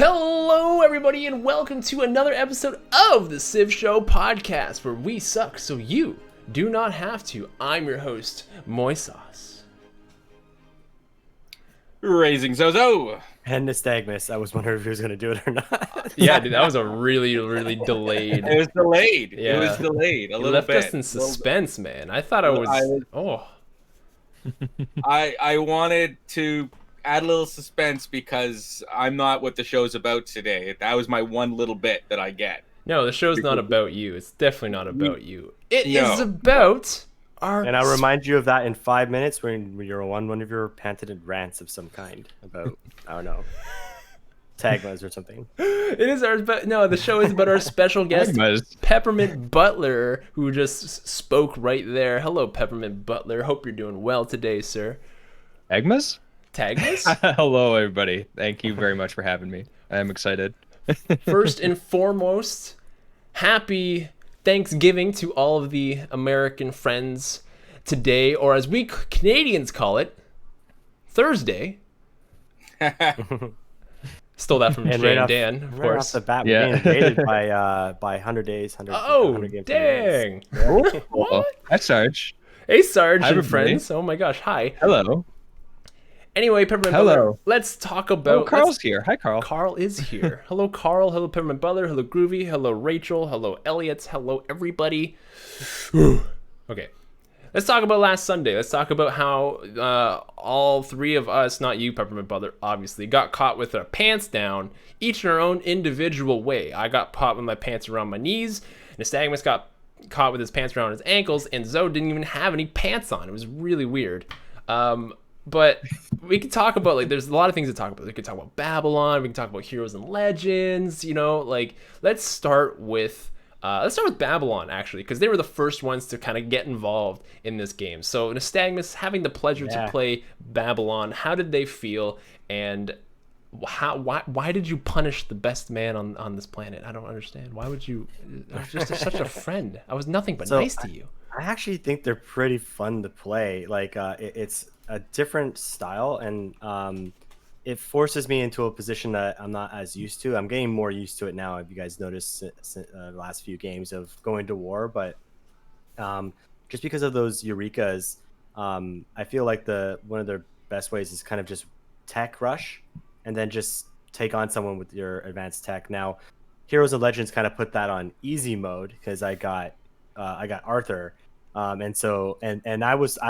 Hello, everybody, and welcome to another episode of the TheCivShow Podcast, where we suck so you do not have to. I'm your host, Moisos. Raising Zozo. And Nystagmus. I was wondering if he was going to do it or not. Yeah, dude, that was a really delayed. It was delayed. Yeah. It was delayed a You little left bit. us in suspense, man. I thought I wanted to add a little suspense because I'm not what the show's about today. That was my one little bit that I get. No, the show's not about you. It's definitely not about you. It No. is about our... And I'll remind you of that in 5 minutes when you're on one of your patented rants of some kind about, I don't know, tagmas or something. It is our... But no, the show is about our special guest, Peppermint Butler, who just spoke right there. Hello, Peppermint Butler. Hope you're doing well today, sir. Agmas? Tagmas? Hello, everybody. Thank you very much for having me. I am excited. First and foremost, happy Thanksgiving to all of the American friends today, or as we Canadians call it, Thursday. Stole that from Jay and Dan, of right course. off the bat, Yeah. we're being invaded by 100 days, 100 Oh, 100 games. dang. What? That's Sarge. Hey, Sarge Hi, and everybody. friends. Oh my gosh, hi. Hello. Anyway, Peppermint Hello. Butler, let's talk about... Oh, Carl's here. Hi, Carl. Carl is here. Hello, Carl. Hello, Peppermint Butler. Hello, Groovy. Hello, Rachel. Hello, Elliot. Hello, everybody. Okay. Let's talk about last Sunday. Let's talk about how all three of us, not you, Peppermint Butler, obviously, got caught with our pants down, each in our own individual way. I got caught with my pants around my knees. Nystagmus got caught with his pants around his ankles, and Zoe didn't even have any pants on. It was really weird. But we could talk about, like, there's a lot of things to talk about. We could talk about Babylon. We can talk about Heroes and Legends. You know, like, let's start with Babylon, actually, because they were the first ones to kind of get involved in this game. So, Nystagmus, having the pleasure to play Babylon, how did they feel? And why did you punish the best man on this planet? I don't understand. Why would you? I was just such a friend. I was nothing but nice to you. I actually think they're pretty fun to play. Like, it's a different style, and it forces me into a position that I'm not as used to. I'm getting more used to it now. If you guys noticed the last few games of going to war, but just because of those Eurekas, I feel like one of their best ways is kind of just tech rush, and then just take on someone with your advanced tech. Now, Heroes and Legends kind of put that on easy mode because I got Arthur, and so I was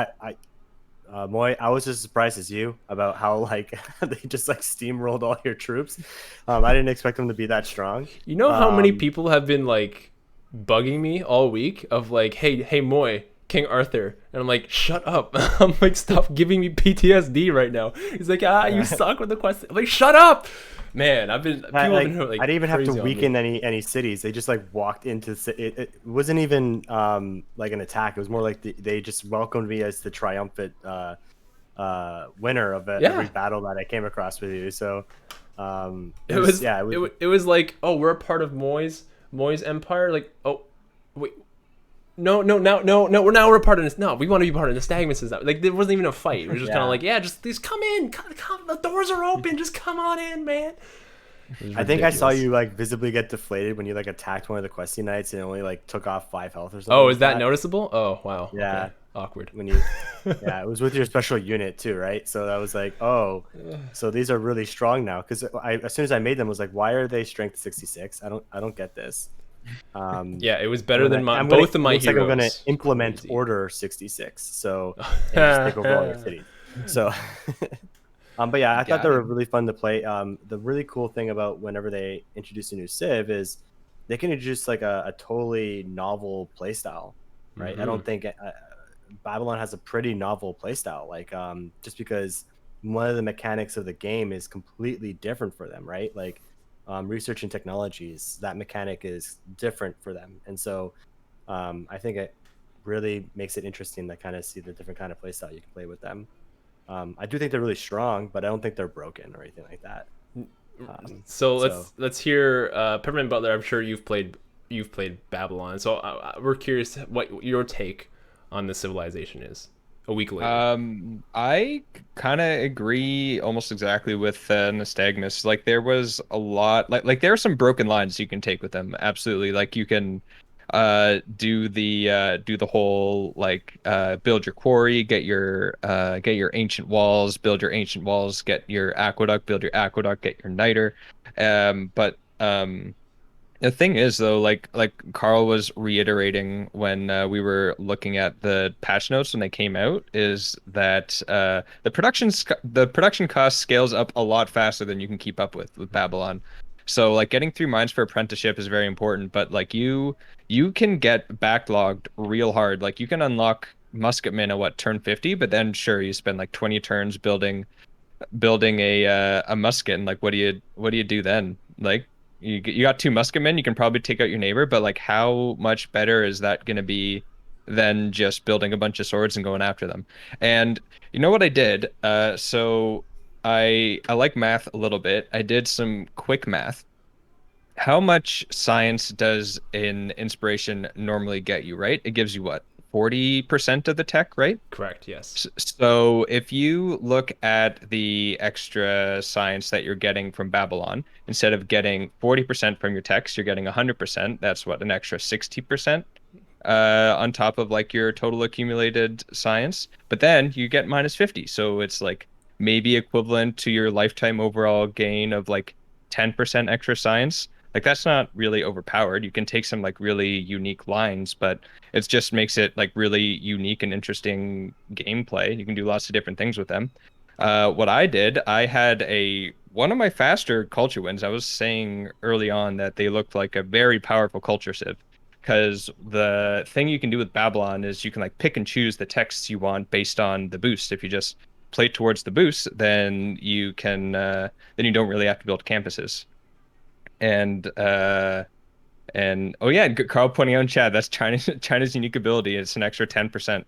Moy, I was as surprised as you about how like they just like steamrolled all your troops. I didn't expect them to be that strong. You know how many people have been like bugging me all week of like, hey Moy, King Arthur, and I'm like, shut up. I'm like, stop giving me PTSD right now. He's like, you suck with the quest. I'm like, shut up. Man, people have been like, I didn't even have to crazy on weaken me. any cities. They just like walked into it wasn't even like an attack. It was more like they just welcomed me as the triumphant winner of every battle that I came across with you. So it was like, oh, we're a part of Moy's empire. Like, oh wait, no, we're a part of this. No, we want to be part of the Nystagmus. Like, there wasn't even a fight. It was just kind of like, just come in, come, the doors are open, just come on in, man. I think I saw you like visibly get deflated when you like attacked one of the questy knights and only like took off 5 health or something. Oh, is that noticeable? Oh, wow. Yeah. Okay. Awkward. When you it was with your special unit too, right? So I was like, oh, so these are really strong now, because as soon as I made them, I was like, why are they strength 66? I don't get this. It was better than both of my heroes. Like I'm gonna implement order 66, so and just take over all your cities. So but yeah, I thought they were really fun to play. The really cool thing about whenever they introduce a new civ is they can introduce like a totally novel playstyle, right? I don't think Babylon has a pretty novel playstyle, like just because one of the mechanics of the game is completely different for them, right? Like research and technologies, that mechanic is different for them, and so I think it really makes it interesting to kind of see the different kind of playstyle you can play with them. I do think they're really strong, but I don't think they're broken or anything like that. So let's hear Peppermint Butler. I'm sure you've played Babylon, so we're curious what your take on the civilization is. a week later. I kind of agree almost exactly with Nystagmus. Like there was a lot, like there are some broken lines you can take with them. Absolutely, like you can do the whole like build your quarry, get your ancient walls, build your ancient walls, get your aqueduct, build your aqueduct, get your niter. But the thing is, though, like Carl was reiterating when we were looking at the patch notes when they came out, is that the production cost scales up a lot faster than you can keep up with Babylon. So like getting through mines for apprenticeship is very important, but like you can get backlogged real hard. Like you can unlock Musketman at what, turn 50, but then sure you spend like 20 turns building a musket, and like what do you do then? Like you got two musketmen, you can probably take out your neighbor, but like how much better is that going to be than just building a bunch of swords and going after them? And you know what I did? So I like math a little bit. I did some quick math. How much science does an inspiration normally get you, right? It gives you what? 40% of the tech, right? Correct. Yes. So if you look at the extra science that you're getting from Babylon, instead of getting 40% from your text, you're getting 100%. That's what, an extra 60% on top of like your total accumulated science. But then you get minus 50. So it's like maybe equivalent to your lifetime overall gain of like 10% extra science. Like that's not really overpowered. You can take some like really unique lines, but it just makes it like really unique and interesting gameplay. You can do lots of different things with them. What I did, I had a one of my faster culture wins. I was saying early on that they looked like a very powerful culture civ, because the thing you can do with Babylon is you can like pick and choose the texts you want based on the boost. If you just play towards the boost, then you can then you don't really have to build campuses. And oh yeah, Carl pointing out in chat, that's China's unique ability. It's an extra 10%.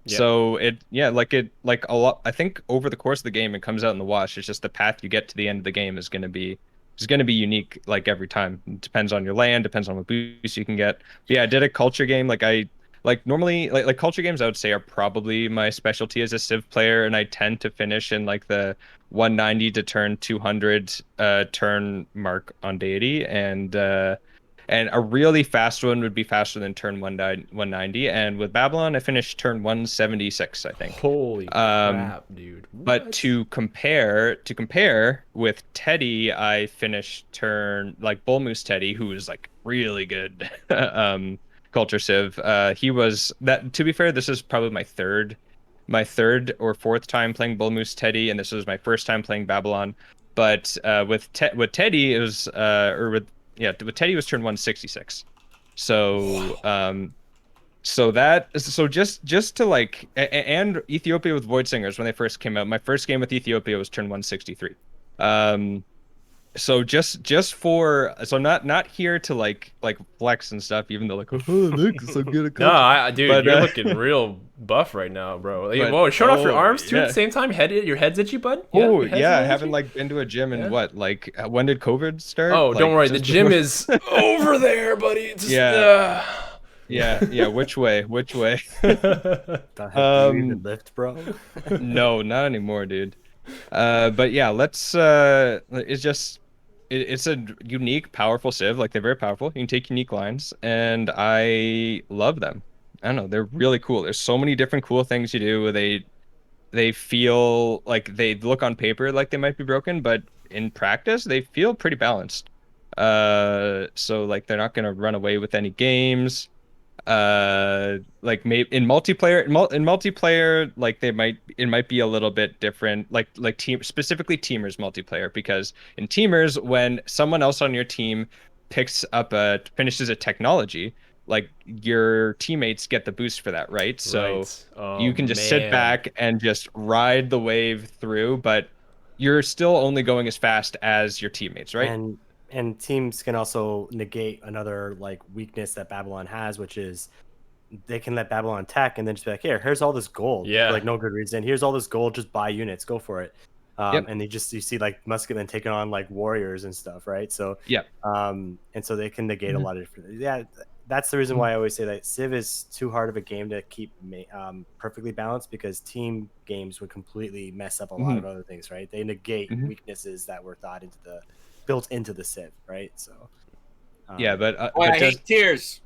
Yeah. So it like a lot. I think over the course of the game, it comes out in the wash. It's just the path you get to the end of the game is gonna be unique like every time. It depends on your land, depends on what boost you can get. But yeah, I did a culture game. Like normally like culture games I would say are probably my specialty as a Civ player, and I tend to finish in like the 190 to turn 200 turn mark on deity, and a really fast one would be faster than turn 190. And with Babylon, I finished turn 176, I think. Holy crap, dude! But What? to compare with Teddy, I finished turn like Bull Moose Teddy, who is like really good culture civ. He was that. To be fair, this is probably my third or fourth time playing Bull Moose Teddy, and this was my first time playing Babylon. But with Teddy, it was with Teddy it was turn 166. So just to like and Ethiopia with Void Singers when they first came out. My first game with Ethiopia was turn 163. So not here to like flex and stuff, even though like oh look so good at No, culture. dude, But you're looking real buff right now, bro. Like, but whoa, showing off your arms too at yeah. the same time. Your head's itchy, bud. Oh Your head's yeah, I itchy? haven't like been to a gym in Yeah. what, like when did COVID start? Oh, don't Like worry. The just gym before- is over there, buddy. Just, Yeah. Yeah, which way? The heck do you even lift, bro? No, not anymore, dude. But yeah, let's it's just it's a unique, powerful civ. Like they're very powerful. You can take unique lines, and I love them. I don't know, they're really cool. There's so many different cool things you do. They feel like they look on paper like they might be broken, but in practice they feel pretty balanced. So like they're not gonna run away with any games. Like maybe in multiplayer like it might be a little bit different, like team, specifically teamers multiplayer, because in teamers when someone else on your team finishes a technology, like your teammates get the boost for that, right? So Right. Oh, you can just sit man. back and just ride the wave through, but you're still only going as fast as your teammates, right? And teams can also negate another like weakness that Babylon has, which is they can let Babylon attack and then just be like, here's all this gold. Yeah. For, like no good reason. Here's all this gold, just buy units, go for it. Yep. And you see like Musketmen taking on like warriors and stuff, right? So Yeah. and so they can negate a lot of different. Yeah, that's the reason why I always say that Civ is too hard of a game to keep perfectly balanced, because team games would completely mess up a lot of other things, right? They negate weaknesses that were built into the Civ, right? So Yeah, but I hate tears.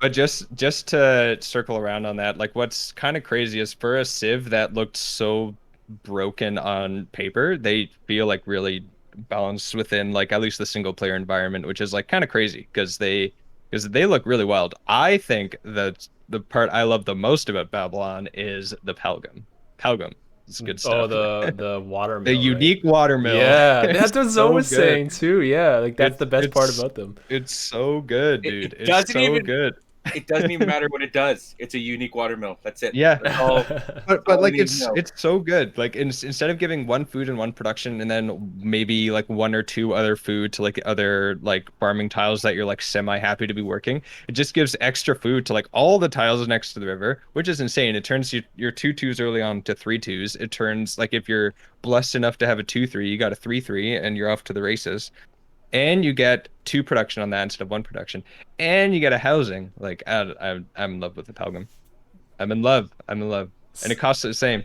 but just to circle around on that, like what's kind of crazy is for a Civ that looked so broken on paper, they feel like really balanced within like at least the single player environment, which is like kind of crazy because they look really wild. I think that the part I love the most about Babylon is the Pelgam. Pelgam. It's good stuff. Oh, the watermill. The unique watermill. Yeah, that's what Zoe was good. saying too. Yeah, like that's the best part about them. It's so good, dude. It It's so good. It doesn't even matter what it does. It's a unique watermill. That's it. Yeah. That's all. But like it's so good. Like instead of giving one food and one production and then maybe like one or two other food to like other like farming tiles that you're like semi happy to be working, it just gives extra food to like all the tiles next to the river, which is insane. It turns your 2-2s early on to 3-2s. It turns like if you're blessed enough to have a 2-3, you got a 3-3 and you're off to the races. And you get 2 production on that instead of 1 production, and you get a housing. Like I'm in love with the Pelgam. I'm in love, and it costs the same.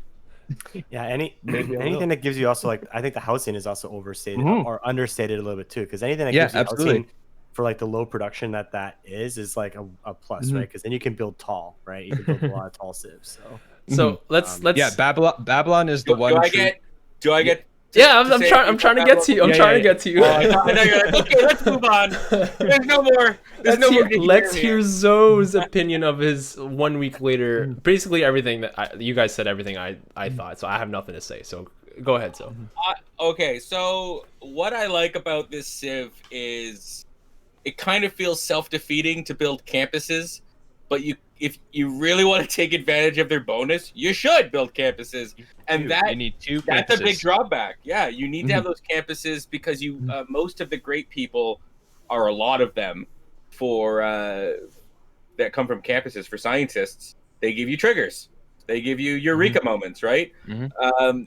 Yeah, anything that gives you also, like, I think the housing is also overstated or understated a little bit too, because anything that gives you housing for like the low production that is like a plus, right? Because then you can build tall, right? You can build a lot of tall civs. So let's yeah, Babylon is the one. Do I get? Yeah, I'm trying to get to you. I'm trying to get to you. I know you're like, okay, let's move on. There's no more. Let's hear Zoe's opinion of his 1 week later. Basically, everything that you guys said, everything I thought. So I have nothing to say. So go ahead, Zoe. Okay, so what I like about this Civ is it kind of feels self-defeating to build campuses, but if you really want to take advantage of their bonus, you should build campuses. And you need 2 campuses. That's a big drawback. Yeah, you need to have those campuses because most of the great people, or a lot of them, for that come from campuses for scientists, they give you triggers. They give you eureka moments, right?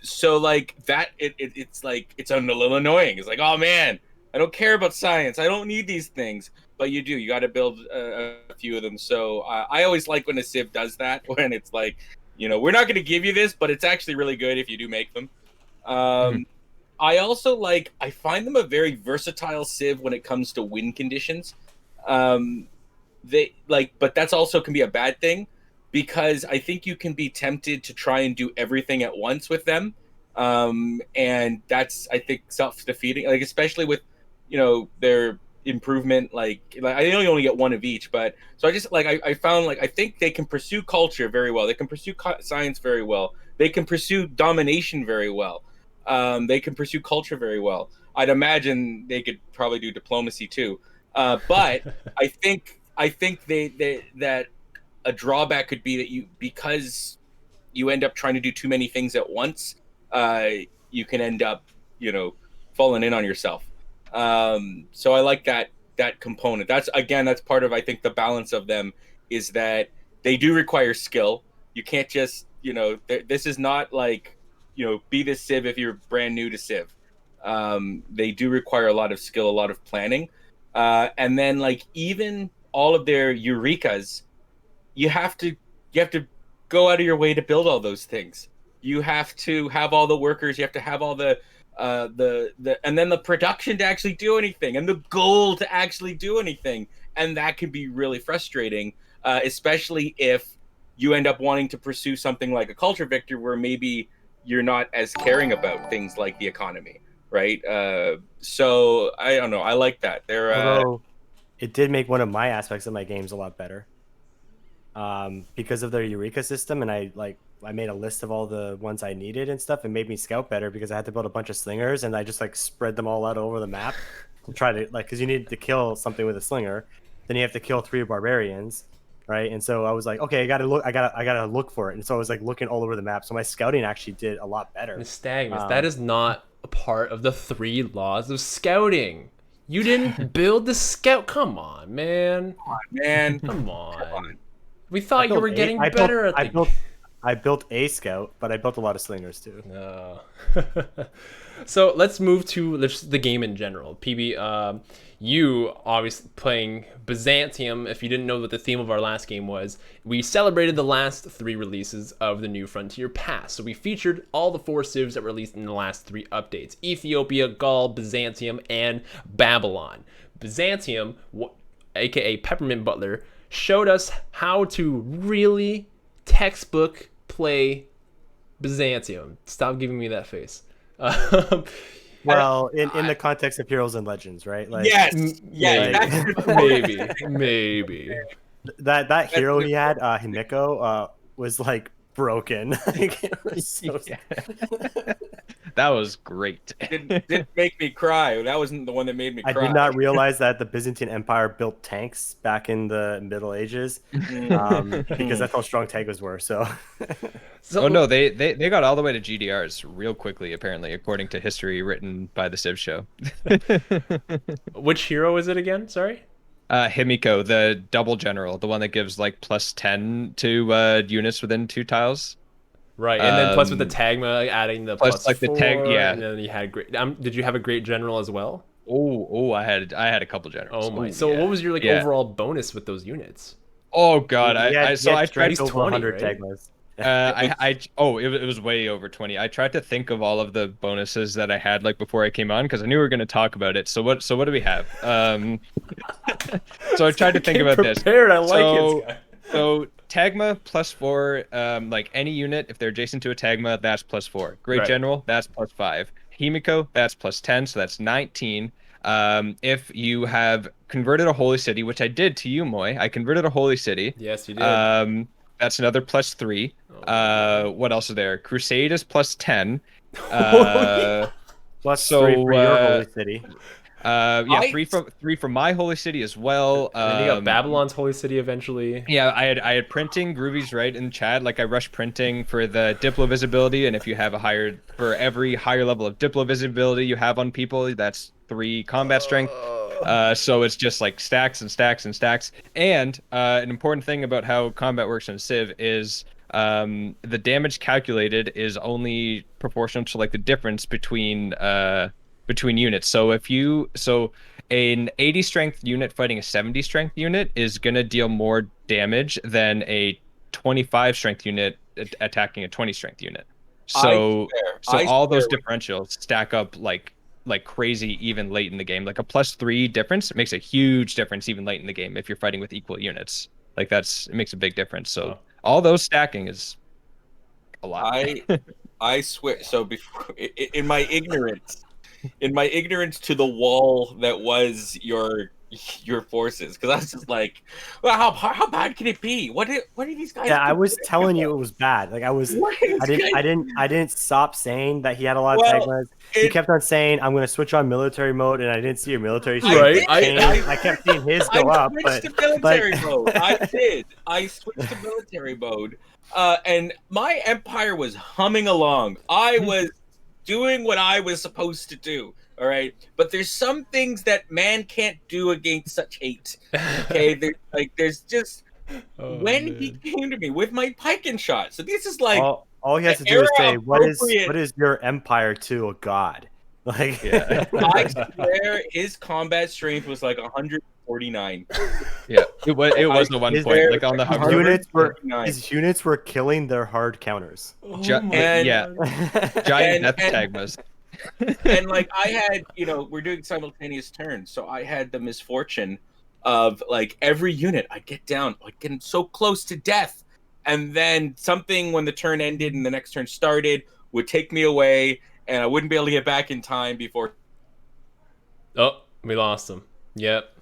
So like that, it's like it's a little annoying. It's like, oh man, I don't care about science. I don't need these things. But you do. You got to build a few of them. So I always like when a Civ does that, when it's like, we're not going to give you this, but it's actually really good if you do make them. I also I find them a very versatile Civ when it comes to win conditions. But that's also can be a bad thing, because I think you can be tempted to try and do everything at once with them. And that's, I think, self-defeating, like especially with, their improvement, like I only get 1 of each, but so I just I found I think they can pursue culture very well, they can pursue science very well, they can pursue domination very well, they can pursue culture very well. I'd imagine they could probably do diplomacy too, but I think they that a drawback could be that because you end up trying to do too many things at once, you can end up falling in on yourself. So I like that component. That's part of, I think, the balance of them, is that they do require skill. You can't just, this is not like, be the Civ if you're brand new to Civ. They do require a lot of skill, a lot of planning. And then even all of their eurekas, you have to go out of your way to build all those things. You have to have all the workers, you have to have all the and then the production to actually do anything, and the goal to actually do anything, and that can be really frustrating, especially if you end up wanting to pursue something like a culture victor, where maybe you're not as caring about things like the economy, right? So I don't know, I like that. Although it did make one of my aspects of my games a lot better, because of their eureka system, and I made a list of all the ones I needed and stuff. It made me scout better because I had to build a bunch of slingers, and I just spread them all out over the map to try to because you need to kill something with a slinger, then you have to kill 3 barbarians, right? And so I was like, okay, I gotta look for it, and so I was looking all over the map. So my scouting actually did a lot better. Nystagmus, that is not a part of the 3 laws of scouting. You didn't build the scout. Come on, man. Come on. We thought you were getting better at the I built a scout, but I built a lot of slingers too. No. So let's move to the game in general. PB, you obviously playing Byzantium. If you didn't know what the theme of our last game was, we celebrated the last 3 releases of the New Frontier Pass. So we featured all the 4 civs that were released in the last 3 updates: Ethiopia, Gaul, Byzantium, and Babylon. Byzantium, aka Peppermint Butler, showed us how to really textbook play Byzantium. Stop giving me that face. Well, in the context of Heroes and Legends, right? Like, Yes, yeah, maybe. That hero he had, Himiko, was like broken. Like, it was so That was great. didn't make me cry. That wasn't the one that made me cry. I did not realize that the Byzantine Empire built tanks back in the Middle Ages, because that's how strong tankers were. So, Oh no, they got all the way to GDRs real quickly, apparently, according to history written by the TheCivShow. Which hero is it again? Sorry. Himiko, the double general, the one that gives like +10 to units within 2 tiles. Right, and then plus with the Tagma adding the plus like the tag, +4, yeah. and then you had great. Did you have a great general as well? Oh, I had a couple generals. Oh my! Ooh, So yeah. what was your overall bonus with those units? Oh god, I tried strength over 20, 100 right? Tagmas. it was way over 20. I tried to think of all of the bonuses that I had like before I came on because I knew we were going to talk about it. So what do we have? So I tried to think about this. Prepared. I like it. Guy. So Tagma +4, like any unit, if they're adjacent to a Tagma, that's +4. Great Right. General, that's +5. Himiko, that's +10, so that's 19. If you have converted a holy city, which I did to you, Moy, I converted a holy city. Yes, you did. That's another +3. What else is there? Crusade is +10. Plus so, 3 for your holy city. Three from my holy city as well. And then you got Babylon's holy city eventually. Yeah, I had printing. Groovy's right in chat. Like I rush printing for the Diplo visibility, and if you have for every higher level of Diplo visibility you have on people, that's 3 combat strength. So it's just like stacks and stacks and stacks. And an important thing about how combat works in Civ is the damage calculated is only proportional to like the difference between units. So an 80 strength unit fighting a 70 strength unit is gonna deal more damage than a 25 strength unit attacking a 20 strength unit. So all those differentials stack up like crazy even late in the game. Like a +3 difference makes a huge difference even late in the game if you're fighting with equal units. Like it makes a big difference. So all those stacking is a lot. I swear. So before in my ignorance to the wall that was your forces, because I was just like, well, how bad can it be? What are these guys? Yeah, I was telling you it was bad. Like I didn't stop saying that he had a lot of Tagmas. He kept on saying, "I'm going to switch on military mode," and I didn't see your military. Right. I kept seeing his go up. I switched to military mode. I did. I switched to military mode, and my empire was humming along. I was doing what I was supposed to do. All right, but there's some things that man can't do against such hate. Okay, there's just he came to me with my pike and shot. So this is like all he has to do is say, "What is your empire to a god?" Like, yeah. I swear his combat strength was like 149. Yeah, it was the one point like on the hover. His units were killing their hard counters. Giant death Tagmas. And like I had, we're doing simultaneous turns, so I had the misfortune of like every unit I'd get down, like getting so close to death, and then something when the turn ended and the next turn started would take me away, and I wouldn't be able to get back in time before. Oh, we lost him. Yep.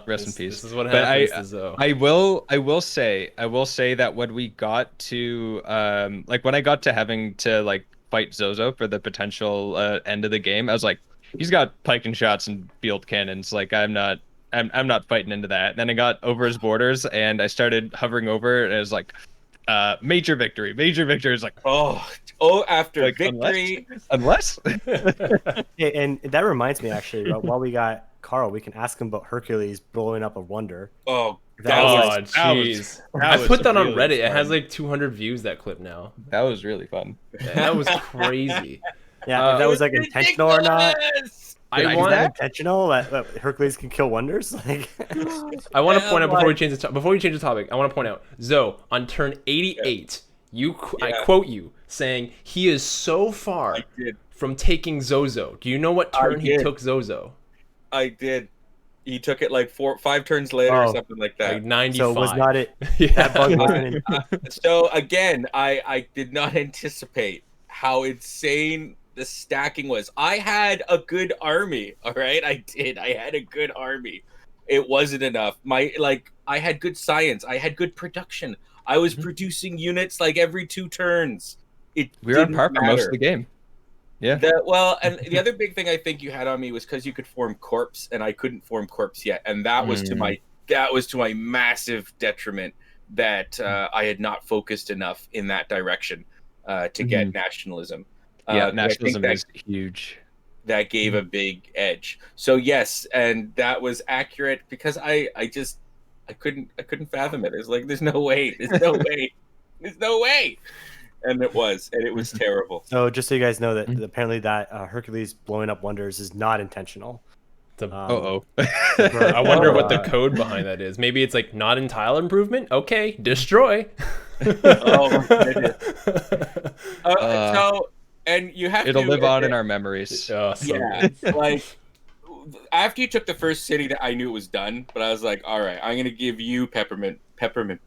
Rest in peace. This is what happens. I will say that when we got to when I got to having to like fight Zozo for the potential end of the game, I was like, he's got pike and shots and field cannons. Like I'm not fighting into that. And then I got over his borders and I started hovering over, and it was like, major victory. Major victory is like, after like, victory, unless. Hey, and that reminds me actually. While we got Carl, we can ask him about Hercules blowing up a wonder. Oh That Oh, was- jeez. that I was put that on really Reddit. It has fun. like 200 views, that clip now. That was really fun. Yeah, that was crazy. Yeah, if that It was like intentional or not. ridiculous! I Is want that intentional? That Hercules can kill wonders? Like, I want to Yeah, point out before we like- change the topic. I want to point out Zoe on turn 88. I Yeah. quote you saying he is so far I did. from taking Zozo. Do you know what I turn he did. took Zozo? I did. He took it like 5 turns later or Oh. something like that. Like 95. so was not it Yeah. that bug wasn't in- So again, I did not anticipate how insane the stacking was. I had a good army, all right? I did. I had a good army. It wasn't enough. I had good science. I had good production. I was producing units like every 2 turns. We were on didn't par for most matter. of the game. Yeah. And the other big thing I think you had on me was because you could form corpse, and I couldn't form corpse yet, and that was to my massive detriment that I had not focused enough in that direction to get nationalism. Yeah, 'cause I nationalism think is huge. that gave a big edge. So yes, and that was accurate because I couldn't fathom it. It's like there's no way, there's no way, and it was terrible. So just so you guys know that apparently that Hercules blowing up wonders is not intentional. Uh-oh. I wonder what the code behind that is. Maybe it's like not in tile improvement. Okay, destroy. Oh my goodness. So, and you have It'll to live on in admit- our memories. Oh, so Yeah, good. like after you took the first city, that I knew it was done. But I was like, all right, I'm gonna give you Peppermint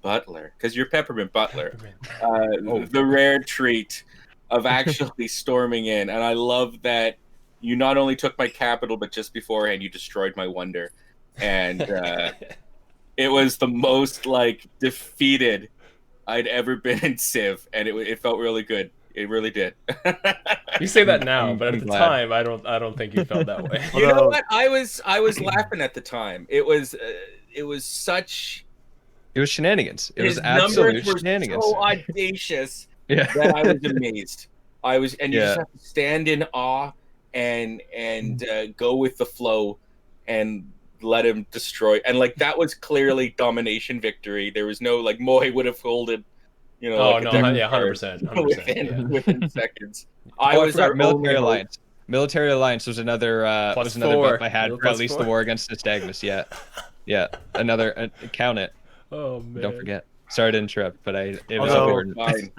Butler because you're Peppermint Butler, the rare treat of actually storming in. And I love that you not only took my capital, but just beforehand you destroyed my wonder, and it was the most like defeated I'd ever been in Civ, and it felt really good. It really did. You say that now, but I'm at the glad. time, I don't think you felt that way. You know Although- what? I was laughing at the time. It was such. It was shenanigans. It His was absolute numbers were shenanigans. so audacious Yeah. that I was amazed. And you Yeah. just have to stand in awe and go with the flow and let him destroy. And like that was clearly domination victory. There was no like Moy would have folded. You know, Oh like a no, deck of yeah, cards 100%. within seconds. I was our forgot Military only hope. Alliance. Military Alliance was another Plus another 4. buff I had Little for at plus least 4. the war against Nystagmus. Yeah, yeah. Another count it. Oh man. Don't forget. Sorry to interrupt, but it was Although- important. Fine.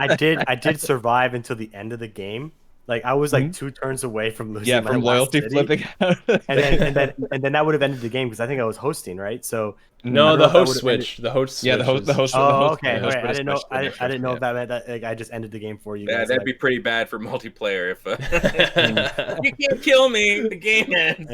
I did survive until the end of the game. Like I was like 2 turns away from losing. Yeah, my from last loyalty city. flipping out. and then that would have ended the game because I think I was hosting, right? So I No, don't the know if that host would've ended- switch. The host. Yeah, the host. switches. The host. Oh, the host, okay. the host Right. would I have didn't know. switched I initially, didn't know if yeah. that meant that like, I just ended the game for you Yeah, guys. that'd like- be pretty bad for multiplayer if you can't kill me. The game ends.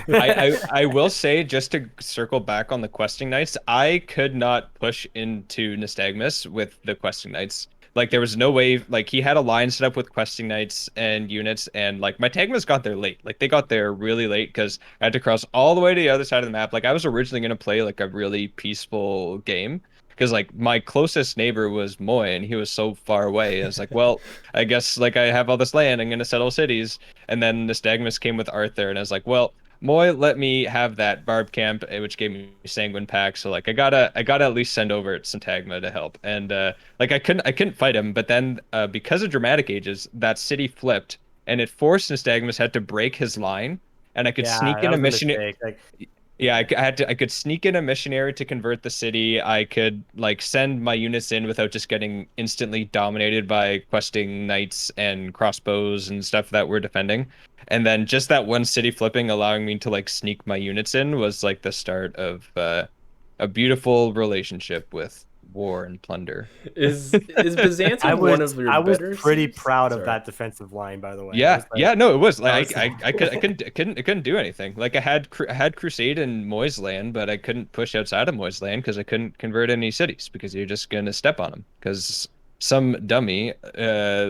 I will say, just to circle back on the questing knights, I could not push into Nystagmus with the questing knights. Like there was no way. Like he had a line set up with questing knights and units, and like my Tagmas got there late. Like they got there really late because I had to cross all the way to the other side of the map. Like I was originally gonna play like a really peaceful game because like my closest neighbor was Moy, and he was so far away. I was like, well, I guess like I have all this land, I'm gonna settle cities. And then Nystagmus came with Arthur, and I was like, well, Moy let me have that barb camp, which gave me sanguine pack. So like I gotta at least send over Syntagma to help. And like I couldn't fight him, but then because of dramatic ages, that city flipped, and it forced Nystagmus had to break his line, and I could sneak that in a was missionary. mistake. Like, Yeah, I could sneak in a missionary to convert the city. I could like send my units in without just getting instantly dominated by questing knights and crossbows and stuff that we're defending. And then just that one city flipping, allowing me to like sneak my units in, was like the start of a beautiful relationship with war and plunder. Is Byzantium I one of was your I was better pretty cities? proud of Sorry. that defensive line, by the way. I Yeah, was like- yeah, no, it was like I I couldn't do anything. Like I had Crusade in Moy's land, but I couldn't push outside of Moy's land because I couldn't convert any cities because you're just gonna step on them because some dummy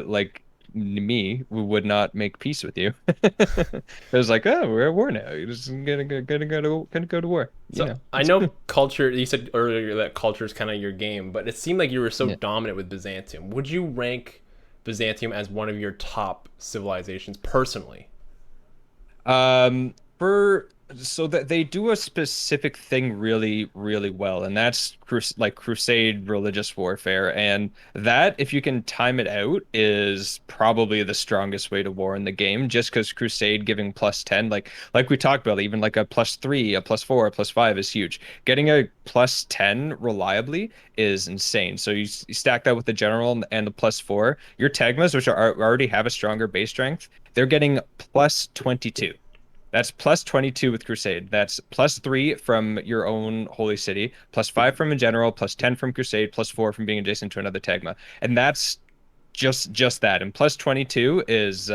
like me would not make peace with you. It was like, oh, we're at war now. You're just gonna go to war. You So know? I know culture. You said earlier that culture is kind of your game, but it seemed like you were so Yeah. dominant with Byzantium. Would you rank Byzantium as one of your top civilizations personally? For so that they do a specific thing really, really well, and that's crusade religious warfare. And that, if you can time it out, is probably the strongest way to war in the game. Just because crusade giving +10, like we talked about, even like a +3, a +4, a +5 is huge. Getting a +10 reliably is insane. So you stack that with the general and the +4, your Tagmas, which already have a stronger base strength, they're getting +22. That's +22 with Crusade. That's +3 from your own Holy City, +5 from a general, +10 from Crusade, +4 from being adjacent to another Tagma. And that's just that. And +22 is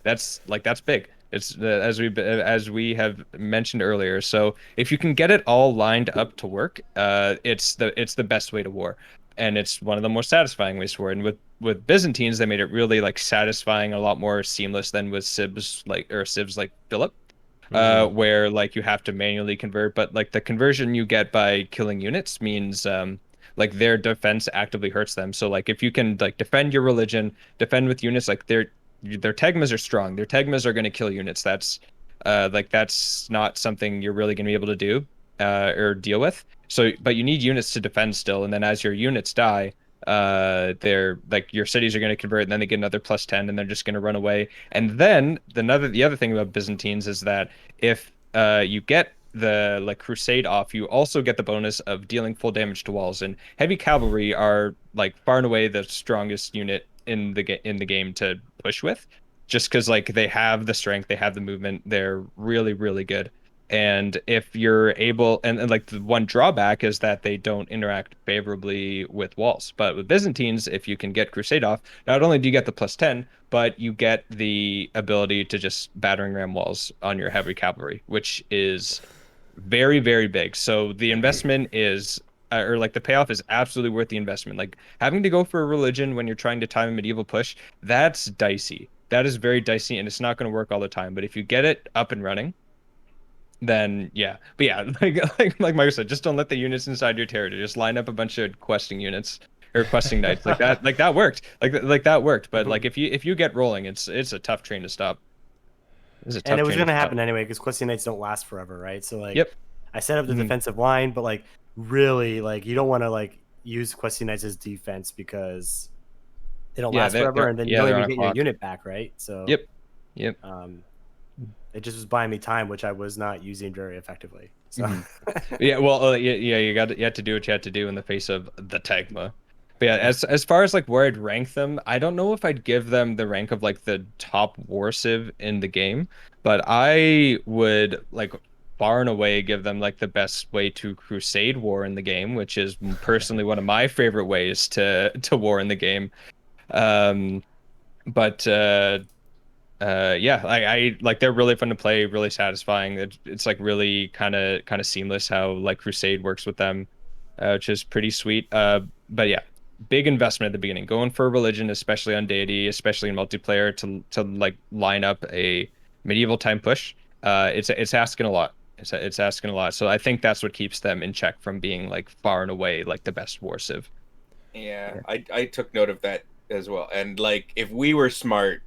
that's big. It's as we have mentioned earlier. So if you can get it all lined up to work, it's the best way to war. And it's one of the more satisfying ways to war. And with Byzantines, they made it really like satisfying, a lot more seamless than with civs like Philip, where like you have to manually convert, but like the conversion you get by killing units means like their defense actively hurts them. So like if you can like defend your religion, defend with units, like their Tegmas are strong. Their Tegmas are going to kill units. That's not something you're really going to be able to do or deal with. So, but you need units to defend still, and then as your units die, they're like your cities are going to convert, and then they get another +10, and they're just going to run away. And then the other thing about Byzantines is that if you get the like crusade off, you also get the bonus of dealing full damage to walls. And heavy cavalry are like far and away the strongest unit in the game to push with, just because like they have the strength, they have the movement, they're really, really good. And if you're able, and like the one drawback is that they don't interact favorably with walls. But with Byzantines, if you can get Crusade off, not only do you get the +10, but you get the ability to just battering ram walls on your heavy cavalry, which is very, very big. So the investment is, or like the payoff is absolutely worth the investment. Like having to go for a religion when you're trying to time a medieval push, that's dicey. That is very dicey, and it's not going to work all the time. But if you get it up and running, then yeah. But yeah, like Michael said, just don't let the units inside your territory. Just line up a bunch of questing units or questing knights like that. Like that worked. Like that worked. But like if you get rolling, it's a tough train to stop. It's a tough And it was train going to to stop. happen anyway because questing knights don't last forever, right? So like, Yep. I set up the Mhm. defensive line, but like really, like you don't want to like use questing knights as defense because they don't Yeah, last forever, and then you don't they're on even a get your clock. unit back, right? So Yep. Yep. it just was buying me time, which I was not using very effectively. So Yeah, well, yeah, you had to do what you had to do in the face of the Tagma. But yeah, as far as like where I'd rank them, I don't know if I'd give them the rank of like the top war civ in the game, but I would like far and away give them like the best way to crusade war in the game, which is personally one of my favorite ways to war in the game. Um, but yeah, I like they're really fun to play, really satisfying. It's like really kind of seamless how like Crusade works with them, which is pretty sweet. But yeah, big investment at the beginning. Going for a religion, especially on deity, especially in multiplayer, to like line up a medieval time push. It's asking a lot. It's asking a lot. So I think that's what keeps them in check from being like far and away like the best war civ. Yeah, I took note of that as well. And like, if we were smart,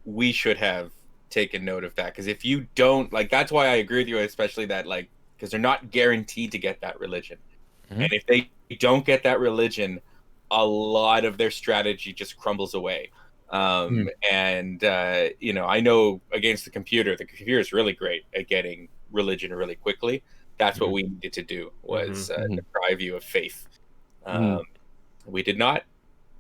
we should have taken note of that. Because if you don't, like, that's why I agree with you, especially that, like, because they're not guaranteed to get that religion. Mhm. And if they don't get that religion, a lot of their strategy just crumbles away. And, I know against the computer is really great at getting religion really quickly. That's what we needed to do was deprive you of faith. Um, We did not,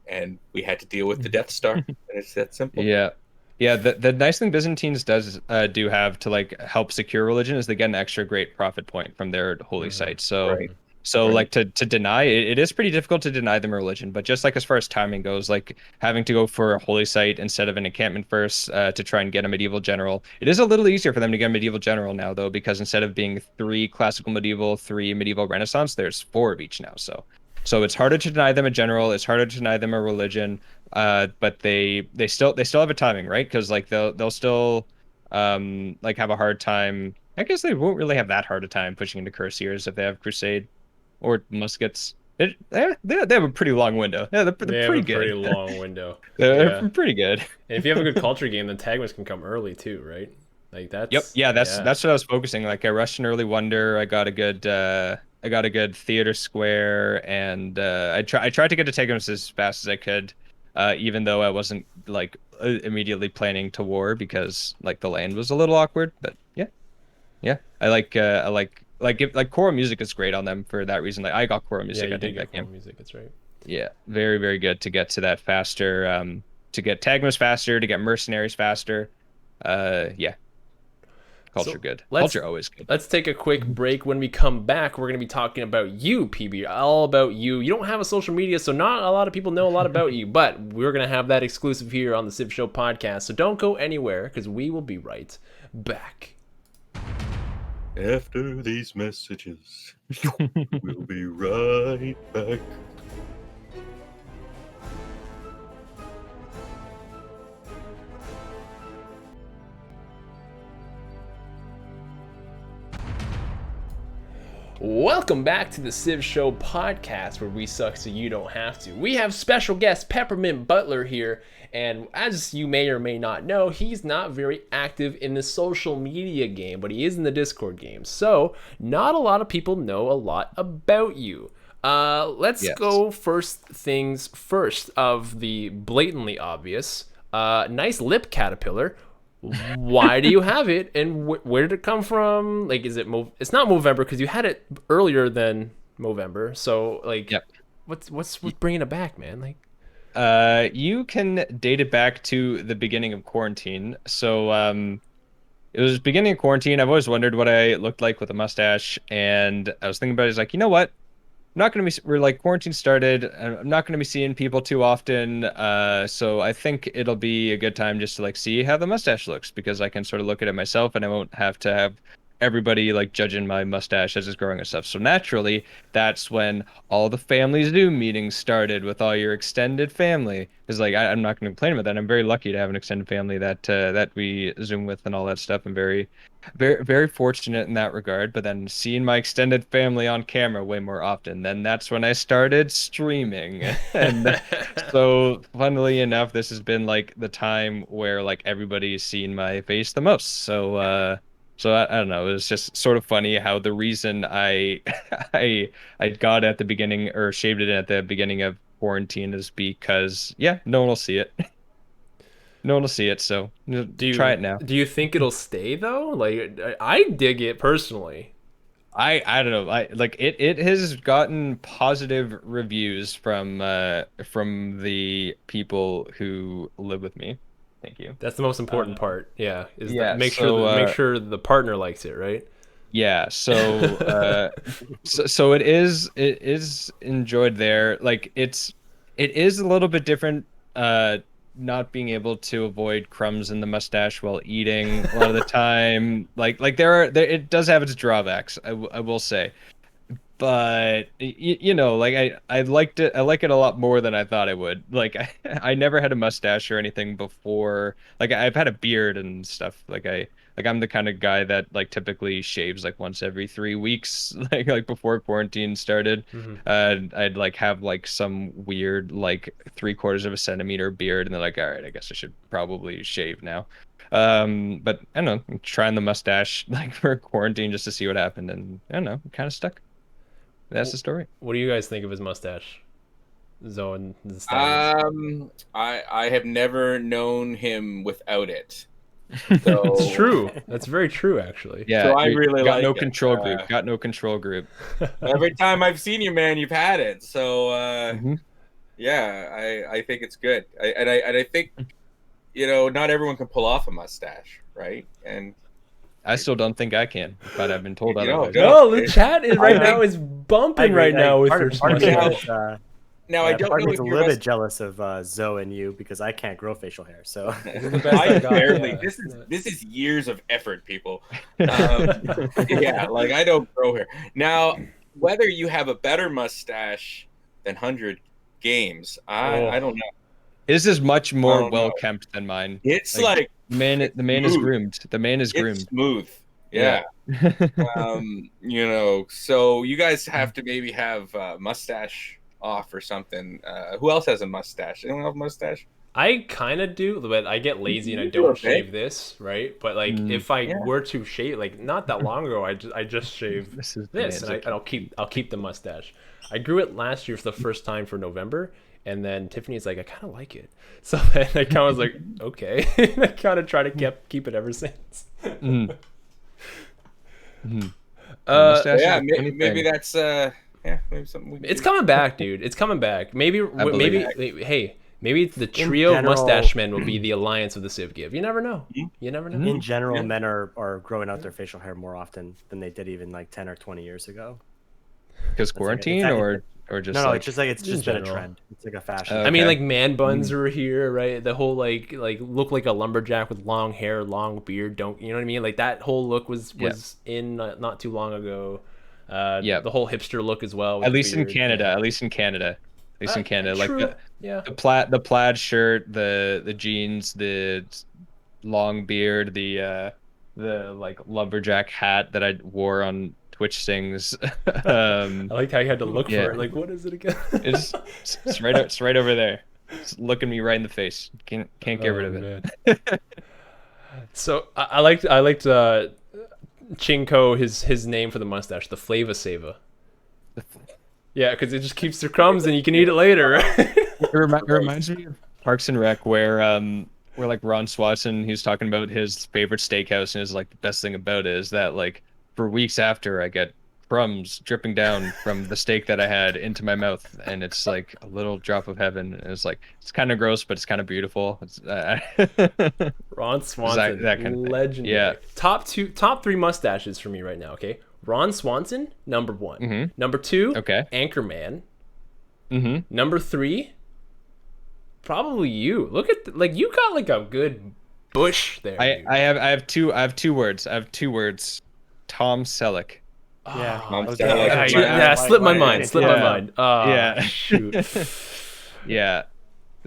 and we had to deal with the Death Star. And it's that simple. Yeah. Yeah, the nice thing Byzantines do have to like help secure religion is they get an extra great profit point from their holy site. So Right. so Right. like to deny it is pretty difficult to deny them religion, but just like as far as timing goes, like having to go for a holy site instead of an encampment first to try and get a medieval general. It is a little easier for them to get a medieval general now though, because instead of being 3 classical medieval, 3 medieval renaissance, there's 4 of each now. So it's harder to deny them a general, it's harder to deny them a religion. But they still have a timing, right? Because like they'll still like have a hard time. I guess they won't really have that hard a time pushing into cuirassiers if they have crusade or muskets. They have a pretty long window. Yeah, they're They have pretty a pretty good. long window. They're Yeah. pretty good. And if you have a good culture game, then Tagmas can come early too, right? Like that's Yep. Yeah, that's what I was focusing. Like I rushed an early wonder. I got a good theater square, and I tried to get to Tegus as fast as I could, even though I wasn't like immediately planning to war because like the land was a little awkward. But yeah. I like choral music is great on them for that reason. Like I got choral music. you I did think get that game. music. That's right. Yeah, very very good to get to that faster. To get Tagmas faster, to get mercenaries faster. Yeah. Culture So good. let's Culture always good. let's take a quick break. When we come back, we're going to be talking about you, PB, all about you. You don't have a social media, so not a lot of people know a lot about you, but we're going to have that exclusive here on the Civ Show podcast. So don't go anywhere because we will be right back. After these messages, we'll be right back. Welcome back to the Civ Show podcast, where we suck so you don't have to. We have special guest Peppermint Butler here, and as you may or may not know, he's not very active in the social media game, but he is in the Discord game. So not a lot of people know a lot about you. Let's go first things first of the blatantly obvious. Nice lip caterpillar. Why do you have it, and where did it come from? Like, is it it's not Movember because you had it earlier than Movember. So like, what's bringing it back, man? Like, you can date it back to the beginning of quarantine. So it was beginning of quarantine. I've always wondered what I looked like with a mustache, and I was thinking about it. It's like, you know what? We're like quarantine started. I'm not going to be seeing people too often. So I think it'll be a good time just to like see how the mustache looks, because I can sort of look at it myself and I won't have to have everybody like judging my mustache as it's growing and stuff. So naturally, that's when all the family Zoom meetings started with all your extended family. Because like I'm not going to complain about that. I'm very lucky to have an extended family that we Zoom with and all that stuff. I'm very, very, very fortunate in that regard. But then seeing my extended family on camera way more often, then that's when I started streaming. And so funnily enough, this has been like the time where like everybody's seen my face the most. So I don't know. It was just sort of funny how the reason I I got at the beginning or shaved it at the beginning of quarantine is because no one will see it. No one will see it. So try it now. Do you think it'll stay though? Like, I dig it personally. I don't know. I like it. It has gotten positive reviews from the people who live with me. Thank you. That's the most important part. Yeah. Make so, sure the partner likes it, right? Yeah. So so it is enjoyed there. Like it is a little bit different. Not being able to avoid crumbs in the mustache while eating a lot of the time. Like it does have its drawbacks. I will say. But like I liked it. I like it a lot more than I thought I would. Like I never had a mustache or anything before. Like I've had a beard and stuff. I'm the kind of guy that like typically shaves like once every 3 weeks. Like before quarantine started, I'd like have like some weird like 3/4 of a centimeter beard, and then like, all right, I guess I should probably shave now. But I don't know, I'm trying the mustache like for quarantine just to see what happened, and I don't know, I'm kind of stuck. That's the story. What do you guys think of his mustache? Zoe and the I have never known him without it. So, it's true. That's very true, actually. Yeah. So I really got like no it. control group. Got no control group. Every time I've seen you, man, you've had it. So Mhm. yeah, I think it's good. I think not everyone can pull off a mustache, right? And I still don't think I can, but I've been told otherwise. No, the chat is now is bumping right now with your mustache. Now I don't part know of if me's a you're little bit jealous of Zoe and you because I can't grow facial hair. So I barely. This is years of effort, people. Yeah, like I don't grow hair. Now, whether you have a better mustache than 100 Games, I don't know. His is much more well kept than mine. It's like the man is groomed. The man is groomed. It's smooth. Yeah. So you guys have to maybe have mustache off or something. Who else has a mustache? Anyone have a mustache? I kind of do, but I get lazy and I You do don't okay. shave this, right? But like, Mm. if I Yeah. were to shave, like not that long ago, I just shaved This is the this, man's and I'll keep the mustache. I grew it last year for the first time for November, and then Tiffany's like, I kind of like it, so then I kind of was like, okay, and I kind of try to keep it ever since. Mm. Mm. Uh, Yeah, Mustache is a funny maybe thing. that's maybe something we can it's do. coming back, dude. It's coming back. Maybe believe hey, maybe the In trio of general- mustache men will be the alliance of the Civ Give. You never know. You never know. In general, Yeah. men are growing out their facial hair more often than they did even like 10 or 20 years ago. Because It's like quarantine or just No, like it's just like it's in just been a general. trend. It's like a fashion. Okay. I mean, like man buns are here, right? The whole like look like a lumberjack with long hair, long beard. Don't you know what I mean? Like that whole look was Yeah. in not too long ago. Yep. The whole hipster look as well. With at the least in beard. Canada, Yeah. at least in Canada, at least in Canada, like True. Yeah. the plaid shirt, the jeans, the long beard, the like lumberjack hat that I wore on Twitch things. I like how you had to look Yeah. for it. Like, what is it again? It's right over there. It's looking me right in the face. Can't get rid of it. Oh, man. So I liked Chinko his name for the mustache, the Flava Sava. Yeah, because it just keeps the crumbs and you can eat it later. It reminds me of Parks and Rec where like Ron Swanson, he was talking about his favorite steakhouse, and his like the best thing about it is that like for weeks after I get crumbs dripping down from the steak that I had into my mouth, and it's like a little drop of heaven. And it's like it's kind of gross, but it's kind of beautiful. It's Ron Swanson, that kind of thing. legendary. Yeah. Top three mustaches for me right now. Okay, Ron Swanson, number one. Mhm. Number two, Okay. Anchorman. Mm-hmm. Number three, probably you. Look at like you got like a good bush there. dude. I have two words. I have 2 words. Tom Selleck. Yeah, Oh, I was yeah, gonna- yeah, yeah, slipped my mind. Slipped my Yeah. mind. Oh, Yeah. shoot. Yeah,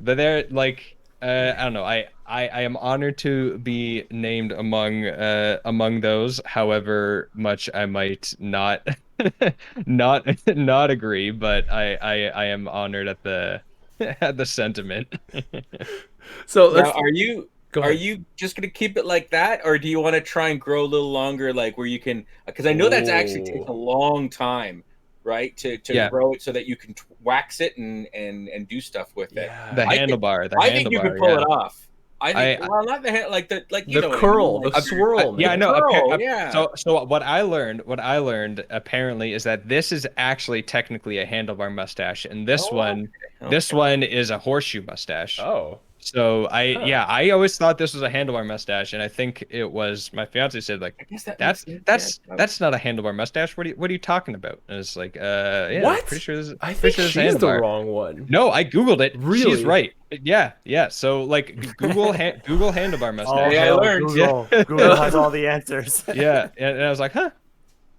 but they're like I don't know. I am honored to be named among those. However much I might not not agree, but I am honored at the at the sentiment. So Now, let's go are ahead. you just gonna keep it like that, or do you want to try and grow a little longer, like where you can? Because I know that's actually takes a long time, right? To Yeah. grow it so that you can wax it and do stuff with it. Yeah. The I think- handlebar. I think you can pull it off. I think I- well, not the hand, like you The know what I curl, mean, the like, swirl. Yeah, I man. know. curl, yeah. So what I learned apparently is that this is actually technically a handlebar mustache, and this Oh, one is a horseshoe mustache. Oh. So Huh. I always thought this was a handlebar mustache, and I think it was my fiance said I like guess that that's makes sense, that's not a handlebar mustache. What are you talking about? And it's like yeah, What? pretty sure this is I pretty think sure this is a she's the handlebar. wrong one. No, I googled it. Really? She's right. Yeah. So like Google handlebar Oh, mustache. Yeah, I hell, learned. Google. Google has all the answers. Yeah, and I was like, huh.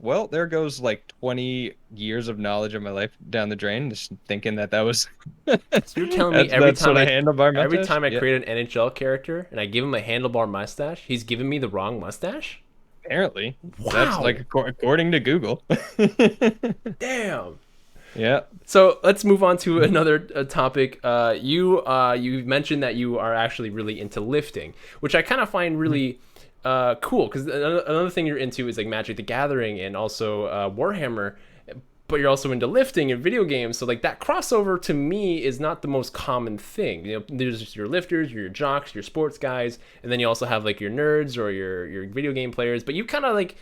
Well, there goes like 20 years of knowledge of my life down the drain, just thinking that was. So you're telling me every that's time what a handlebar every mustache? time I Yeah, create an NHL character and I give him a handlebar mustache, he's giving me the wrong mustache? apparently. Wow. That's like according to Google. Damn. Yeah. So let's move on to another topic. You mentioned that you are actually really into lifting, which I kind of find really cool because another thing you're into is like Magic the Gathering and also Warhammer, but you're also into lifting and video games. So like that crossover to me is not the most common thing. You know, there's just your lifters, your jocks, your sports guys, and then you also have like your nerds or your video game players. But you kind of like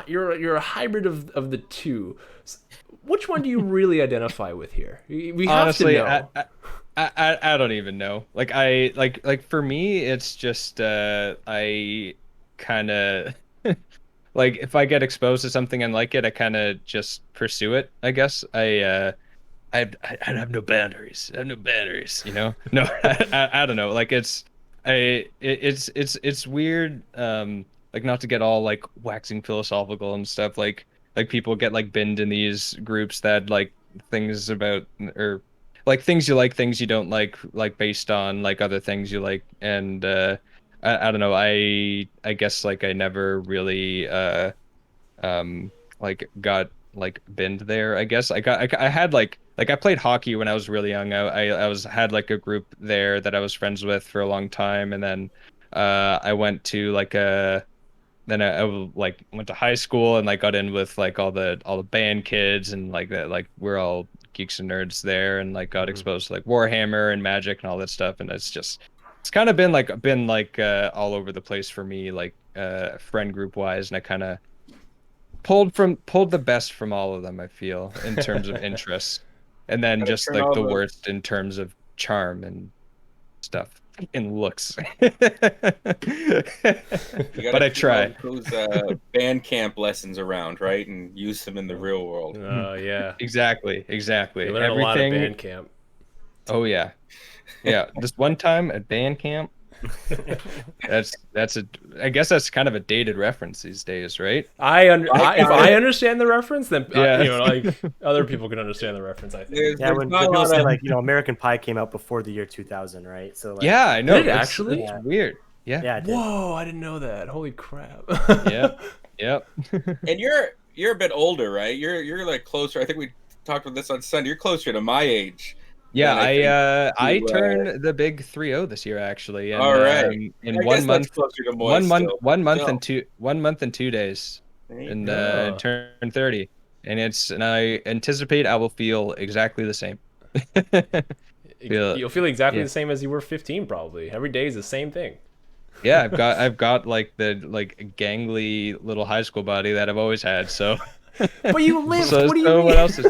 you're a hybrid of the two. Which one do you really identify with here? We have Honestly, to know. I don't even know. Like like for me, it's just I kind of like if I get exposed to something and like it, I kind of just pursue it. I guess I have no boundaries. I have no boundaries. You know? No, I don't know. Like it's weird. Like not to get all like waxing philosophical and stuff. Like people get like binned in these groups that like things about or like things you like, things you don't like based on like other things you like. And I don't know. I guess like I never really like got like binned there. I guess I had like like I played hockey when I was really young. I was had like a group there that I was friends with for a long time, and then I went to like a then like went to high school and like got in with like all the band kids and like that, like we're all geeks and nerds there, and like got exposed to like Warhammer and Magic and all that stuff. And it's kind of been like all over the place for me, like friend group wise, and I kind of pulled the best from all of them, I feel, in terms of interests, and then Gotta just turn like all the the worst in terms of charm and stuff and looks. You But I gotta try. those band camp lessons around, right, and use them in the real world. Oh yeah, Exactly, you exactly. learn a lot at Everything. band camp. Oh yeah, yeah. This one time at band camp, that's a. I guess that's kind of a dated reference these days, right? If I understand the reference, then Yeah. like other people can understand the reference. I think. There's Yeah, when not a people lot say of like, American Pie came out before the year 2000, right? So like, Yeah, I know. Did it It's- actually? It's Yeah. weird. Yeah. yeah, it did. Whoa, I didn't know that. Holy crap. Yep. Yep. and you're a bit older, right? You're like closer. I think we talked about this on Sunday. You're closer to my age. Yeah, than I think I you, turned the big 3-0 this year actually, and all right. in I guess that's closer to Moy still. Still. 1 month and 2 days, There you and go. turn 30, and I anticipate I will feel exactly the same. You'll feel exactly yeah. the same as you were 15, probably. Every day is the same thing. Yeah, I've got like the like gangly little high school body that I've always had. So, But you lived. so What do you so mean? what else is?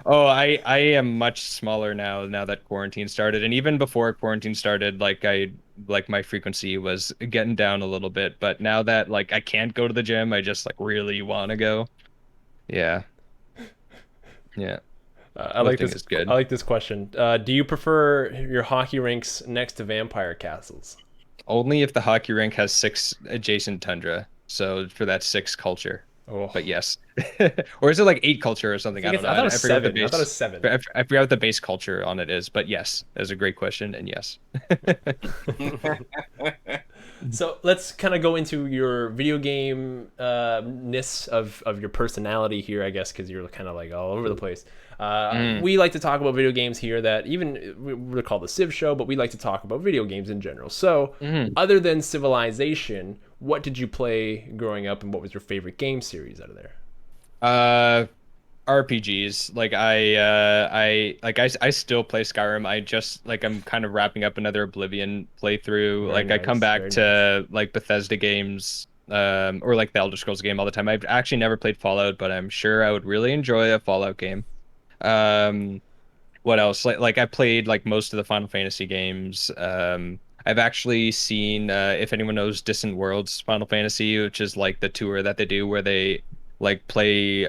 Oh, I am much smaller now that quarantine started, and even before quarantine started, like my frequency was getting down a little bit. But now that like I can't go to the gym, I just like really want to go. Yeah, yeah. I like Lifting this. is good. I like this question. Do you prefer your hockey rinks next to vampire castles? Only if the hockey rink has 6 adjacent tundra. So for that 6 culture. Oh, But yes. Or is it like 8 culture or something? I don't know. I thought it was forget what seven. I thought it was seven. I forgot what the base culture on it is, but yes, that's a great question, and yes. So let's kind of go into your video game ness of your personality here, I guess, because you're kind of like all over the place. We like to talk about video games here. That even we're called the Civ Show, but we like to talk about video games in general. So, other than Civilization, what did you play growing up, and what was your favorite game series out of there? RPGs. Like I still play Skyrim. I'm kind of wrapping up another Oblivion playthrough. Very Like I come nice, back very to like Bethesda games, or like the Elder Scrolls game all the time. I've actually never played Fallout, but I'm sure I would really enjoy a Fallout game. Um, what else? Like I played like most of the Final Fantasy games. I've actually seen if anyone knows Distant Worlds Final Fantasy, which is like the tour that they do where they like play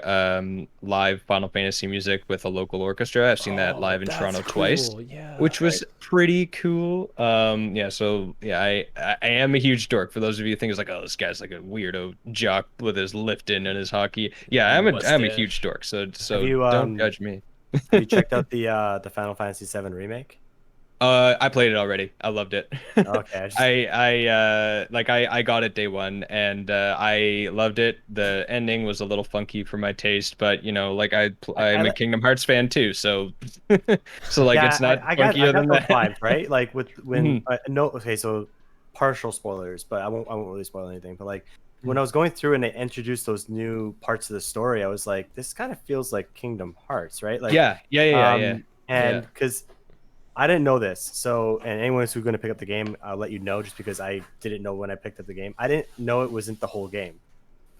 live Final Fantasy music with a local orchestra. I've seen that live in That's Toronto cool. twice, Yeah. which was pretty cool. Yeah, so yeah, I am a huge dork. For those of you who think it's like, oh, this guy's like a weirdo jock with his lifting and his hockey. Yeah, I'm a Mustache. huge dork. So you, don't judge me. Have you checked out the Final Fantasy VII remake? I played it already. I loved it. Okay, I just- I got it day one, and I loved it. The ending was a little funky for my taste, but you know, like I'm a Kingdom Hearts fan too, so so like yeah, it's not I got funkier than those that. vibes, right? Like with when no, okay, so partial spoilers, but I won't really spoil anything. But like when I was going through and they introduced those new parts of the story, I was like, this kind of feels like Kingdom Hearts, right? Like Yeah. and Yeah. because I didn't know this, so and anyone who's going to pick up the game, I'll let you know, just because I didn't know when I picked up the game. I didn't know it wasn't the whole game.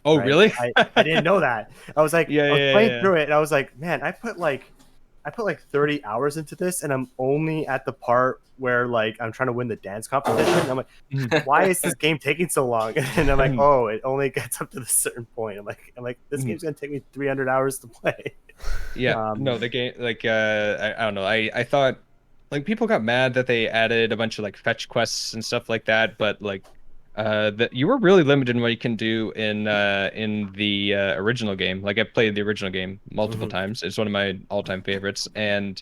Oh, right? really? I didn't know that. I was like, Yeah, I was yeah, playing yeah. through it, and I was like, man, I put like 30 hours into this, and I'm only at the part where like I'm trying to win the dance competition. And I'm like, why is this game taking so long? And I'm like, oh, it only gets up to the certain point. I'm like, this game's gonna take me 300 hours to play. Yeah. No, the game, like I don't know. I thought like people got mad that they added a bunch of like fetch quests and stuff like that, but like that you were really limited in what you can do in the original game. Like I played the original game multiple times. It's one of my all-time favorites, and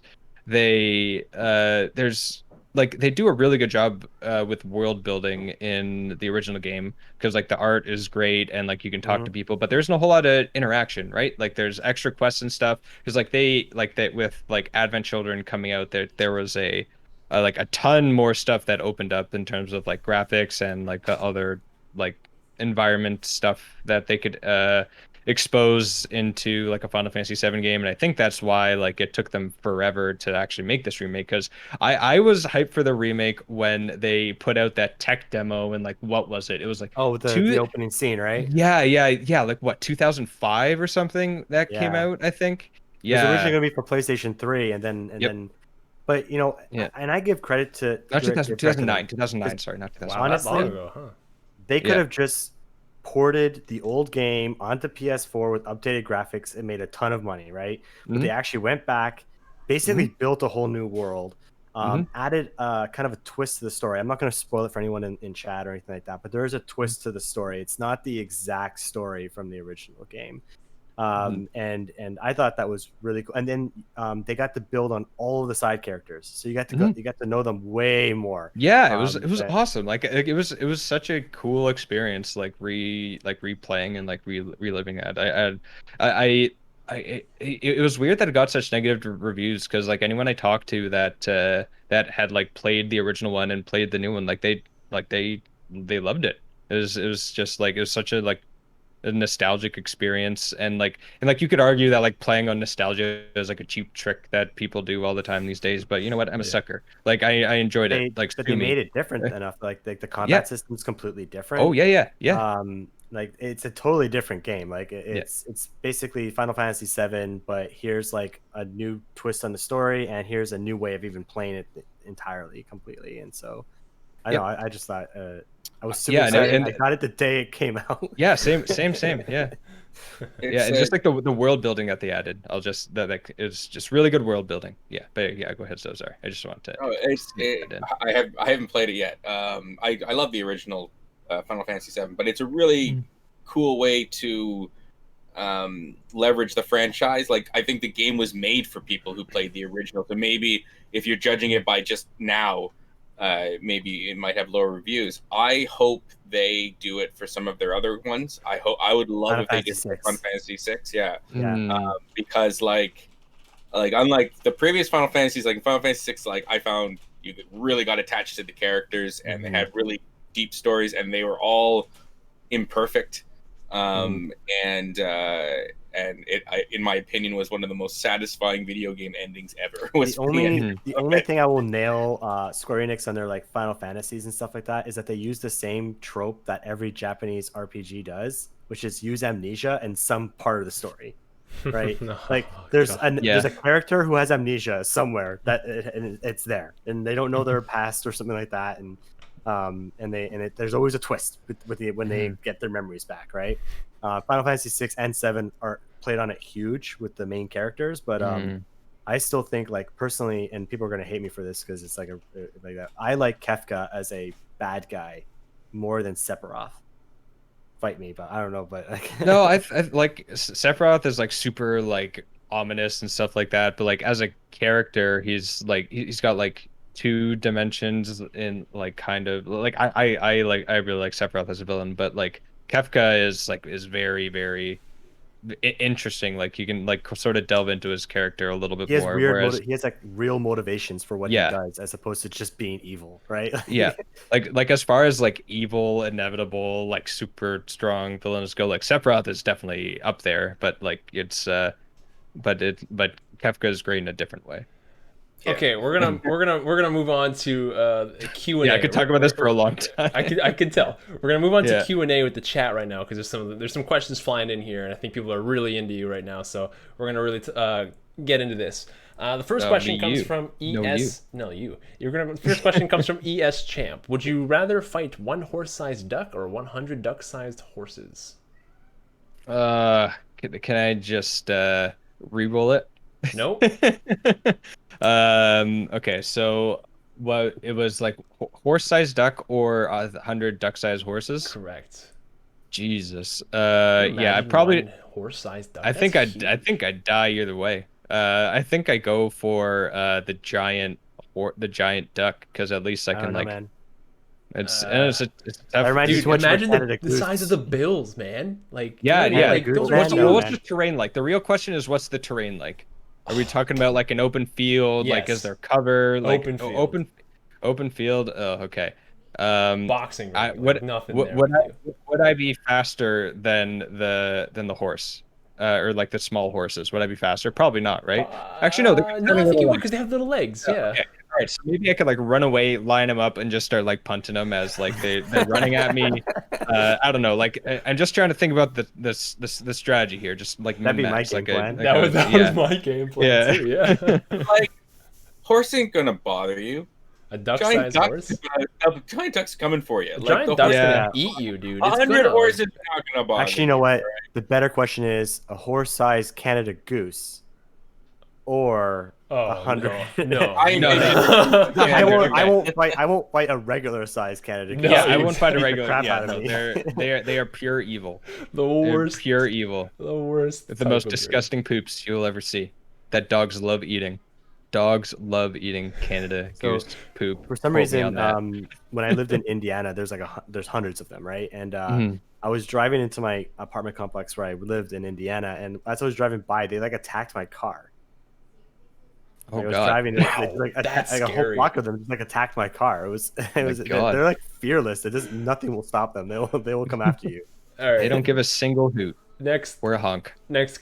they there's like they do a really good job with world building in the original game, because like the art is great and like you can talk to people, but there's no whole lot of interaction, right? Like there's extra quests and stuff, because like they like that with like Advent Children coming out, there was a like a ton more stuff that opened up in terms of like graphics and like other like environment stuff that they could expose into like a Final Fantasy VII game. And I think that's why like it took them forever to actually make this remake, because I was hyped for the remake when they put out that tech demo, and like what was it? It was like Oh, the two opening scene, right? yeah, like what, 2005 or something that came Yeah. out, I think. It was originally Yeah. going to be for PlayStation 3, and Yep. then, but you know, Yeah. and I give credit to Not give 2000, credit to them 2009, 2009, because sorry, not Wow, 2005. that long honestly, ago, huh? they could Yeah. have just ported the old game onto PS4 with updated graphics and made a ton of money, right? But they Mhm. actually went back, basically built a whole new world, Mhm. added kind of a twist to the story. I'm not going to spoil it for anyone in chat or anything like that, but there is a twist to the story. It's not the exact story from the original game. And I thought that was really cool. And then they got to build on all of the side characters, so you got to you got to know them way more. Yeah, it was That awesome. Like it was such a cool experience, like replaying and like reliving that. It was weird that it got such negative reviews, because like anyone I talked to that had like played the original one and played the new one, they loved it. It was just like, it was such a nostalgic experience, and like you could argue that like playing on nostalgia is like a cheap trick that people do all the time these days, but you know what, I'm a Yeah. sucker. Like I enjoyed it, they like but sue they me. made it different enough. Like the Yeah. combat system's completely different. Oh yeah. Like it's a totally different game. Like Yeah. it's basically Final Fantasy VII, but here's like a new twist on the story, and here's a new way of even playing it entirely, completely. And so I know I just thought I was super Yeah, excited. and I got it the day it came out. yeah, same. Yeah. It's And just like the world building that they added, I'll just that like it's just really good world building. Yeah, but yeah, go ahead, so sorry. I just want to oh, get that in. I haven't played it yet. I love the original Final Fantasy VII, but it's a really cool way to leverage the franchise. Like I think the game was made for people who played the original. So maybe if you're judging it by just now, maybe it might have lower reviews. I hope they do it for some of their other ones. I would love Final if they Fantasy did Final Fantasy VI. Yeah, Yeah. because like unlike the previous Final Fantasies, like in Final Fantasy VI, like I found you really got attached to the characters, and they had really deep stories, and they were all imperfect. And in my opinion, was one of the most satisfying video game endings ever. Was The only thing I will nail Square Enix on their like Final Fantasies and stuff like that is that they use the same trope that every Japanese RPG does, which is use amnesia in some part of the story, right? Like there's a character who has amnesia somewhere and it's there, and they don't know their past or something like that, and there's always a twist when they get their memories back, right? Final Fantasy 6 and 7 are played on it huge with the main characters, but I still think, like personally, and people are gonna hate me for this because it's like I like Kefka as a bad guy more than Sephiroth. Fight me, but I don't know, but like No, I like Sephiroth is like super like ominous and stuff like that, but like as a character, he's got like two dimensions in like kind of like I really like Sephiroth as a villain, but like Kefka is very very interesting. Like you can like sort of delve into his character a little bit he has more, whereas he has like real motivations for what he yeah. does, as opposed to just being evil, right? Yeah, like as far as like evil, inevitable, like super strong villains go, like Sephiroth is definitely up there, but like but Kefka is great in a different way. Okay, we're gonna move on to Q&A. Yeah, I could talk about this for a long time. I could tell. We're gonna move on to Yeah. Q&A with the chat right now, because there's some questions flying in here, and I think people are really into you right now. So we're gonna really get into this. The first question comes from ES. No, you. First question comes from ES Champ. Would you rather fight one horse-sized duck or 100 duck-sized horses? Can I just re-roll it? Nope. Okay, so what it was like horse-sized duck or 100 duck-sized horses? Correct. Jesus. Can you Yeah, I imagine probably one horse-sized duck. I That's think huge. I'd die either way. I think I go for the giant the giant duck because at least I don't can know, like man. it's a That tough. reminds me Dude, too much of a imagine Canada the size of the Goose. bills, man. Like, Yeah, Canada, yeah. like, Goose, those man, are What's no, what's man. the terrain like? The real question is what's the terrain like? Are we talking about like an open field? Like, is Yes. there cover? Like, Open field. open field. Oh, okay. Boxing ring, I like nothing there would with you. would I be faster than the horse, or like the small horses? Would I be faster? Probably not, right? Actually, no. No, I think you would because they have little legs. Yeah. Okay. All right. So maybe I could like run away, line them up, and just start like punting them as like they're running at me. I don't know. Like I'm just trying to think about the strategy here. Just like That'd be my min-max, game like plan. That was yeah. my game plan Yeah. too. Yeah. Like, horse ain't gonna bother you. A duck Giant sized duck's horse. giant duck's coming for you. A Like giant the duck's horse, gonna Yeah. eat you, dude. It's 100 gonna, horses like, are not gonna bother. Actually, you know what? The better question is a horse-sized Canada Goose, or oh, 100. No. I No, know. I won't. I Okay. won't fight. I won't fight a regular-sized Canada Goose. No, Yeah, I you won't fight a Beat the regular. crap Yeah, out of no, me. they are pure evil. The They're worst. pure evil. The worst. The type most of bird. disgusting poops you'll ever see. That dogs love eating. Dogs love eating Canada So, Goose poop. For some Quote me on reason, that. when I lived in Indiana, there's hundreds of them, right? And Mhm. I was driving into my apartment complex where I lived in Indiana, and as I was driving by, they like attacked my car. Oh I was God. driving, Wow, like that's a whole scary. block of them just like attacked my car. It was, God. they're like fearless. It just nothing will stop them. They will come after you. All right. They don't give a single hoot. Next. We're a honk. Next.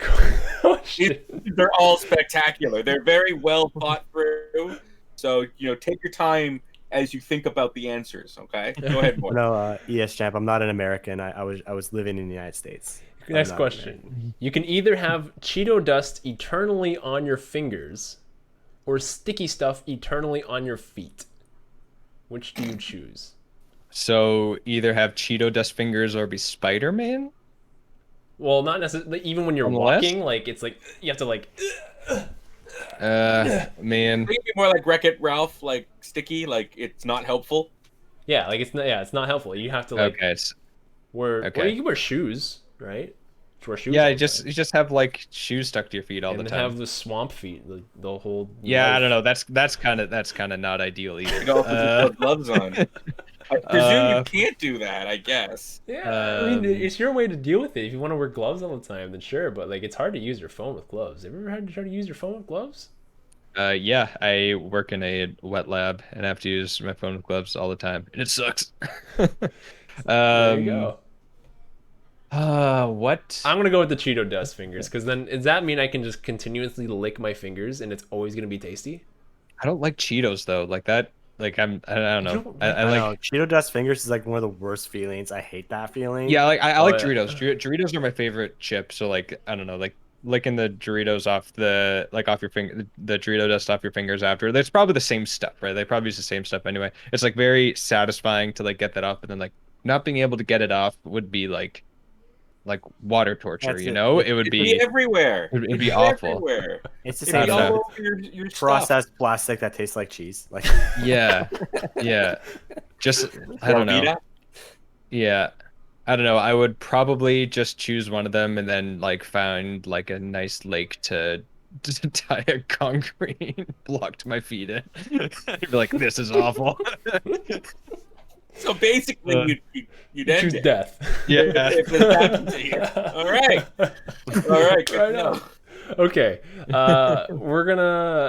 Oh, shit. They're all spectacular. They're very well thought through. So, take your time as you think about the answers. Okay, go ahead, boy. No, ES champ. I'm not an American. I was living in the United States. I'm Next not question. American. You can either have Cheeto dust eternally on your fingers, or sticky stuff eternally on your feet. Which do you choose? So either have Cheeto dust fingers or be Spider-Man. Well, not necessarily. Even when you're Unless- walking, like it's like you have to like. Man. I think it'd be more like Wreck-It Ralph, like sticky, like it's not helpful. Yeah, like it's not. Yeah, it's not helpful. You have to like Okay. wear. Okay. Well, you can wear shoes, right? Just wear shoes. Yeah, all you the just time. you just have like shoes stuck to your feet all and the time. have the swamp feet. The whole. Yeah, I life. don't know. That's kind of not ideal either. You know, put gloves on. I presume you can't do that. I guess. Yeah, I mean, it's your way to deal with it. If you want to wear gloves all the time, then sure. But like, it's hard to use your phone with gloves. Have you ever had to try to use your phone with gloves? Yeah, I work in a wet lab and have to use my phone with gloves all the time, and it sucks. There you go. What? I'm gonna go with the Cheeto dust fingers, because then does that mean I can just continuously lick my fingers and it's always gonna be tasty? I don't like Cheetos though. Like that. Like I don't know. don't I I like. know, Cheeto dust fingers is like one of the worst feelings. I hate that feeling. Yeah, like I like yeah. Doritos. Doritos are my favorite chip. So like I don't know, like licking the Doritos off off your finger, the Dorito dust off your fingers after. That's probably the same stuff, right? They probably use the same stuff anyway. It's like very satisfying to like get that off, and then like not being able to get it off would be like water torture. That's You it. know, it would It'd be be everywhere. it'd be awful. Everywhere. It's the It'd same be I all don't stuff. over your stuff. Processed plastic that tastes like cheese. Like Yeah, yeah. Just I don't know. Velveeta? Yeah. I don't know. I would probably just choose one of them and then like find like a nice lake to tie a concrete block to my feet in. I'd be like, this is awful. So basically, you'd end Choose it. death. Yeah. If this happened to you. All right. All right. Good Right to know. on. Okay,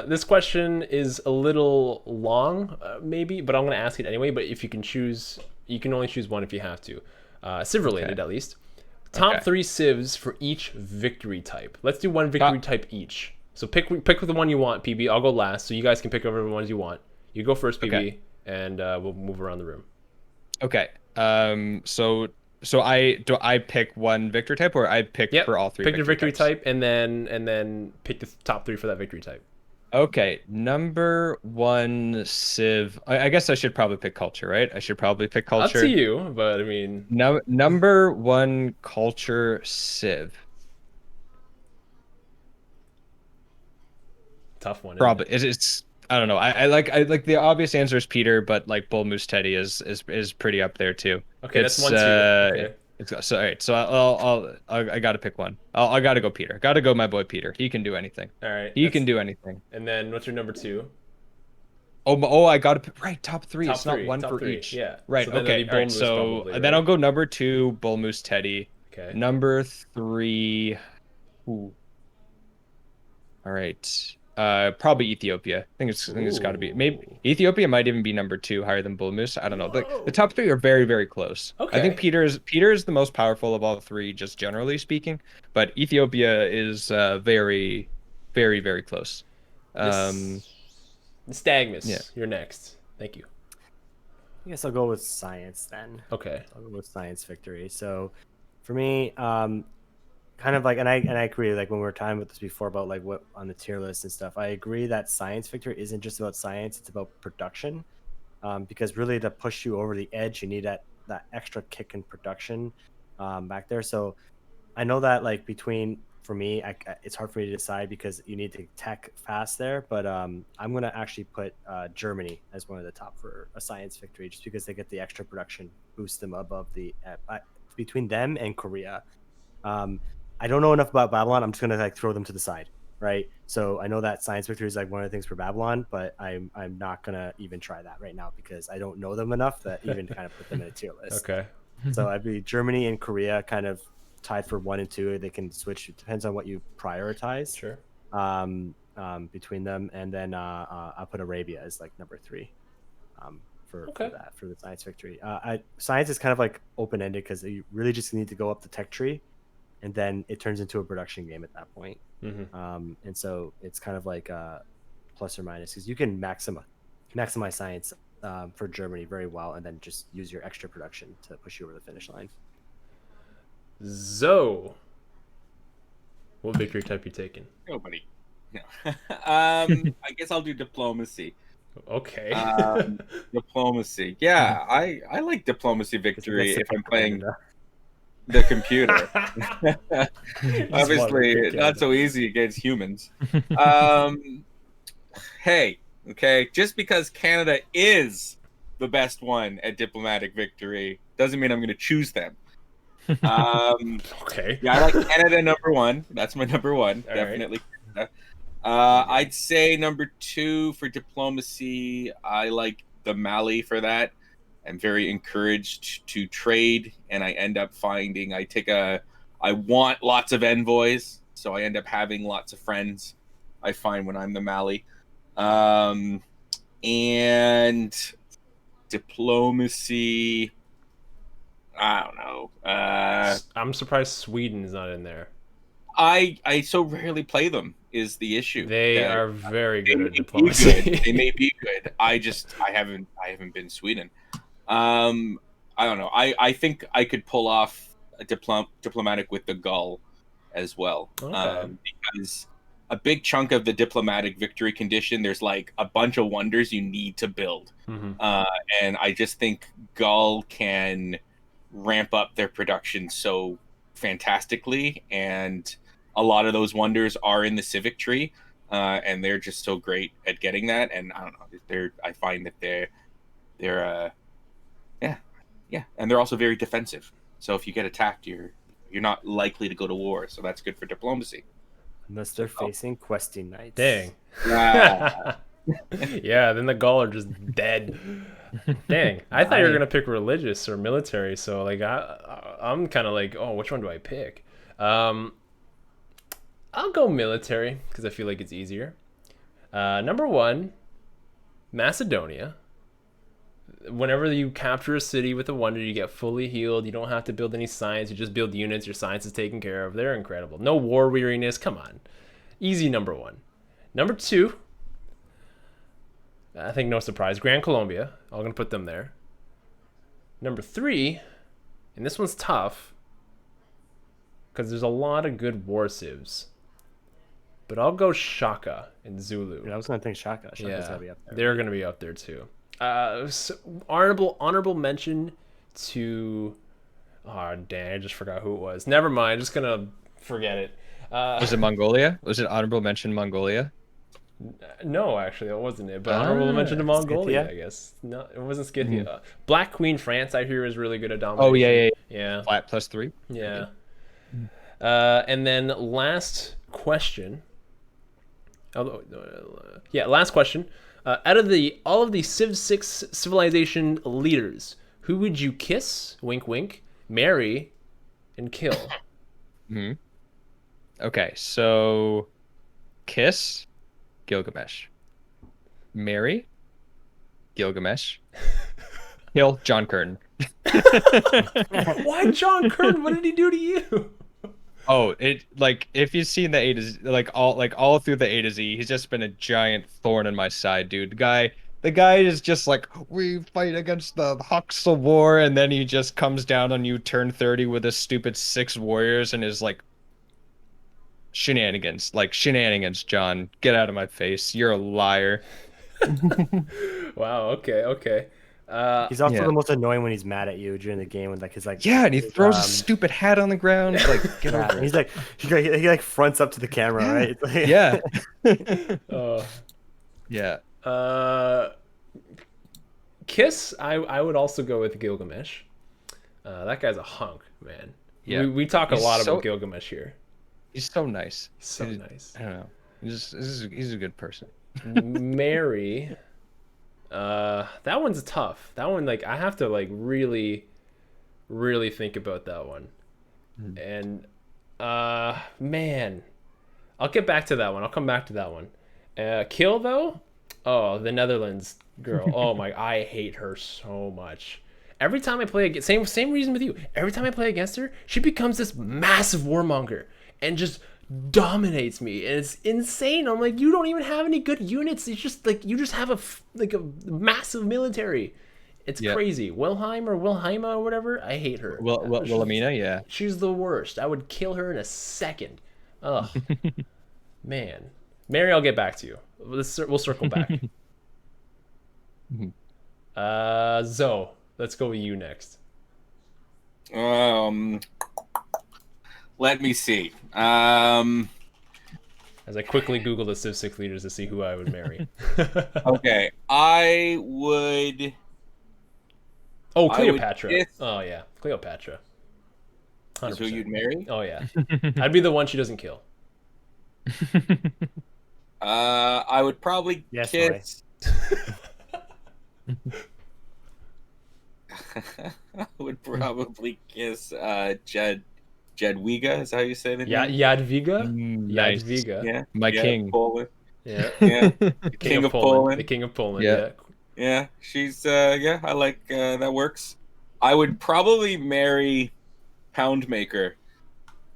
this question is a little long, maybe, but I'm gonna ask it anyway. But if you can choose, you can only choose one if you have to. Civ related, Okay. at least. Top Okay. 3 civs for each victory type. Let's do one victory type each. So pick the one you want, PB. I'll go last, so you guys can pick over the ones you want. You go first, PB, Okay. and we'll move around the room. Okay. So I pick one victor type or I pick Yep. for all 3 Pick your victory types? type, and then pick the top 3 for that victory type. Okay, number 1 civ. I guess I should probably pick culture, right? I should probably pick culture. Up to you, but I mean, No, number 1 culture civ. tough one. isn't it? Probably it's I don't know. I like the obvious answer is Peter, but like Bull Moose Teddy is pretty up there too. Okay, that's It's, one too. Okay. So all right, so I got to pick one. I got to go Peter. Got to go my boy Peter. He can do anything. All right. He can do anything. And then what's your number 2? I got to right top three. Top It's not three, one top for three, each. yeah. Right. So then it'd Okay. be All Bull right. Moose So probably, then right? I'll go number 2, Bull Moose Teddy. Okay. Number 3. Ooh. All right. Probably Ethiopia. I think it's got to be. Maybe Ooh. Ethiopia might even be number 2, higher than Bull Moose. I don't know. The Whoa. top 3 are very, very close. I think Okay. Peter is the most powerful of all 3, just generally speaking. But Ethiopia is very, very, very close. This Yeah. Stagmus, you're next. Thank you. I guess I'll go with science then. Okay. I'll go with science victory. So for me, kind of like, and I agree, like when we were talking about this before about like what on the tier list and stuff, I agree that science victory isn't just about science, it's about production. Because really to push you over the edge, you need that extra kick in production back there. So I know that like between for me, it's hard for me to decide because you need to tech fast there. But I'm gonna actually put Germany as one of the top for a science victory, just because they get the extra production, boost them above the between them and Korea. I don't know enough about Babylon. I'm just gonna like throw them to the side, right? So I know that science victory is like one of the things for Babylon, but I'm not gonna even try that right now because I don't know them enough that even kind of put them in a tier list. Okay. So I'd be Germany and Korea kind of tied for 1 and 2. They can switch. It depends on what you prioritize Sure. between them. And then I'll put Arabia as like number 3 for Okay. that, for the science victory. Science is kind of like open-ended because you really just need to go up the tech tree and then it turns into a production game at that point. Mm-hmm. And so it's kind of like plus or minus because you can maximize science for Germany very well, and then just use your extra production to push you over the finish line. Zoe, what victory type you taking? Nobody. No. I guess I'll do diplomacy. Okay. Diplomacy. Yeah, I like diplomacy victory if I'm playing Canada. the computer. Just Obviously, wanted to not so easy against humans. Hey, okay, just because Canada is the best one at diplomatic victory doesn't mean I'm going to choose them. Okay. Yeah, I like Canada number 1. That's my number 1. All Definitely Canada. I'd say number 2 for diplomacy, I like the Mali for that. I'm very encouraged to trade, and I end up finding I want lots of envoys, so I end up having lots of friends. I find when I'm the Mali. And diplomacy, I don't know. I'm surprised Sweden is not in there. I so rarely play them is the issue. They are very They good may at be diplomacy. good. They may be good. I haven't been Sweden. I don't know. I think I could pull off a diplomatic with the Gull as well. Okay. Because a big chunk of the diplomatic victory condition, there's like a bunch of wonders you need to build. Mm-hmm. And I just think Gull can ramp up their production so fantastically, and a lot of those wonders are in the civic tree, and they're just so great at getting that. And I don't know, I find that they're yeah, and they're also very defensive. So if you get attacked, you're not likely to go to war. So that's good for diplomacy. Unless they're facing questing knights. Dang. Yeah. Yeah, then the Gaul are just dead. Dang. I thought you were gonna pick religious or military, so like I'm kind of like, oh, which one do I pick? I'll go military because I feel like it's easier. Number 1, Macedonia. Whenever you capture a city with a wonder, you get fully healed. You don't have to build any science. You just build units. Your science is taken care of. They're incredible. No war weariness. Come on. Easy number 1. Number 2, I think no surprise, Gran Colombia. I'm going to put them there. Number 3, and this one's tough because there's a lot of good war civs. But I'll go Shaka and Zulu. Yeah, I was going to think Shaka. Shaka's gotta be up there. They're going to be up there too. So honorable mention to dang, I just forgot who it was. Never mind, just gonna forget it. Was it Mongolia? Was it honorable mention Mongolia? No, actually, that wasn't it. But honorable mention to Mongolia, Scythia? I guess. No, it wasn't Scythia. Black Queen France, I hear, is really good at domination. Oh yeah. Yeah. Flat +3. Yeah. And then last question. Last question. Out of all of the Civ 6 civilization leaders, who would you kiss, wink wink, marry, and kill? Okay, so kiss Gilgamesh, marry Gilgamesh, kill John Curtin. Why John Curtin? What did he do to you? Oh, it like if you've seen the A to Z, like all through the A to Z, he's just been a giant thorn in my side, dude. The guy is just like, we fight against the Huxle War, and then he just comes down on you turn 30 with his stupid 6 warriors and is like shenanigans, John. Get out of my face. You're a liar. Wow. Okay. He's also Yeah. the most annoying when he's mad at you during the game with like his like. Yeah, and he his, throws his stupid hat on the ground. Like, get yeah, over he's it. like he like fronts up to the camera, right? It's like, Yeah. Uh, Yeah. Kiss. I would also go with Gilgamesh. That guy's a hunk, man. Yeah. We talk a He's lot so- about Gilgamesh here. He's so nice. So He's- nice. I don't know. He's a good person. Mary. That one's tough. That one, like, I have to like really, really think about that one. And man, I'll get back to that one. I'll come back to that one. Kill though. Oh, the Netherlands girl. Oh my, I hate her so much. Every time I play against, same reason with you. Every time I play against her, she becomes this massive warmonger and just dominates me, and it's insane. I'm like, you don't even have any good units. It's just like you just have a massive military. It's Yeah. crazy. Wilhelmina or whatever. I hate her. Wilhelmina, yeah. She's the worst. I would kill her in a second. Ugh. Man. Mary, I'll get back to you. We'll circle back. Zoe, let's go with you next. Let me see. As I quickly Google the Civ 6 leaders to see who I would marry. Okay, I would. Oh, I would Cleopatra. kiss- Oh, yeah. Cleopatra. Is who 100%. you'd marry? Oh, yeah. I'd be the one she doesn't kill. I would probably Yes, kiss. I would probably kiss Jadwiga. Is that how you say the Yeah, name? Jadwiga? Nice. Jadwiga. Yeah, My yeah, king. Poland. Yeah. Yeah, the king of Poland. The king of Poland, Yeah. yeah. Yeah, she's yeah, I like that works. I would probably marry Poundmaker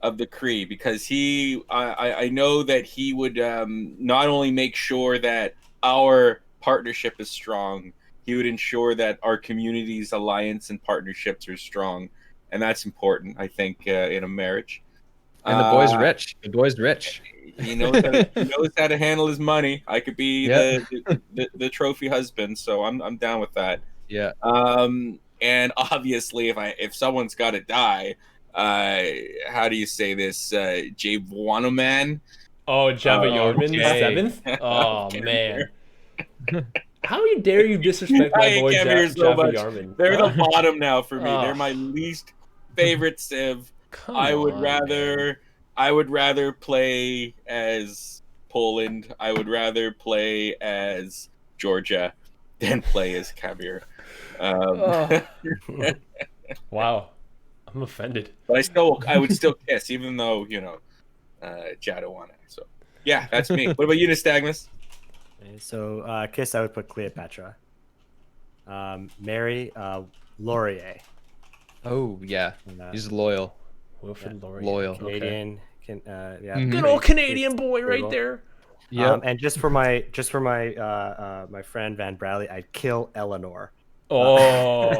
of the Cree because I know that he would not only make sure that our partnership is strong, he would ensure that our community's alliance and partnerships are strong, and that's important, I think, in a marriage. And the boy's rich. The boy's rich. He knows how to handle his money. I could be the trophy husband, so I'm down with that. Yeah. And obviously, if someone's got to die, how do you say this? Jawanoman? Oh, Java Yarman, okay. 7th? Oh, Okay. man. How dare you disrespect I my hate boy Kemir so Java much. Yarman? They're the bottom now for me. Oh. They're my least favorite Civ. Come I would on, rather man. I would rather play as Poland. I would rather play as Georgia than play as Kemir. Oh. Wow. I'm offended. But I would still kiss, even though Jadawana. So yeah, that's me. What about you, Nystagmus? So kiss, I would put Cleopatra. Mary, Laurier. Oh, yeah. And, He's loyal. Wilfred Laurier. Loyal. Okay. Canadian. Yeah. Mhm. Good old Canadian boy right Cool. there. Yeah. And just for my my friend Van Bradley, I'd kill Eleanor. Oh.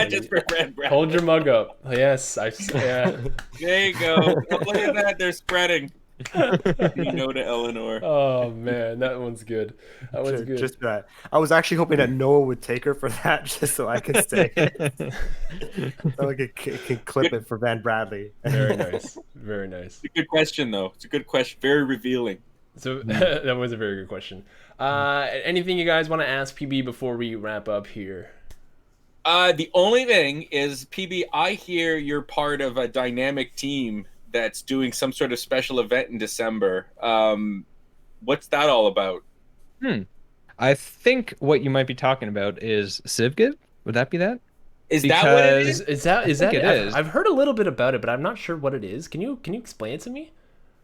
Just for Brad Brown. Hold your mug up. Yes. Yeah. There you go. Oh, look at that. They're spreading. You know to Eleanor. Oh, man. That one's good. That one's good. Just that. I was actually hoping that no one would take her for that, just so I could stay. So I could clip it for Van Bradley. Very nice. Very nice. It's a good question, though. It's a good question. Very revealing. So that was a very good question. Anything you guys want to ask PB before we wrap up here? The only thing is, PB, I hear you're part of a dynamic team that's doing some sort of special event in December. What's that all about? I think what you might be talking about is CivGive. Would that be that? Is that what it Because is? Is that think it I've, is. I've heard a little bit about it, but I'm not sure what it is. Can you explain it to me?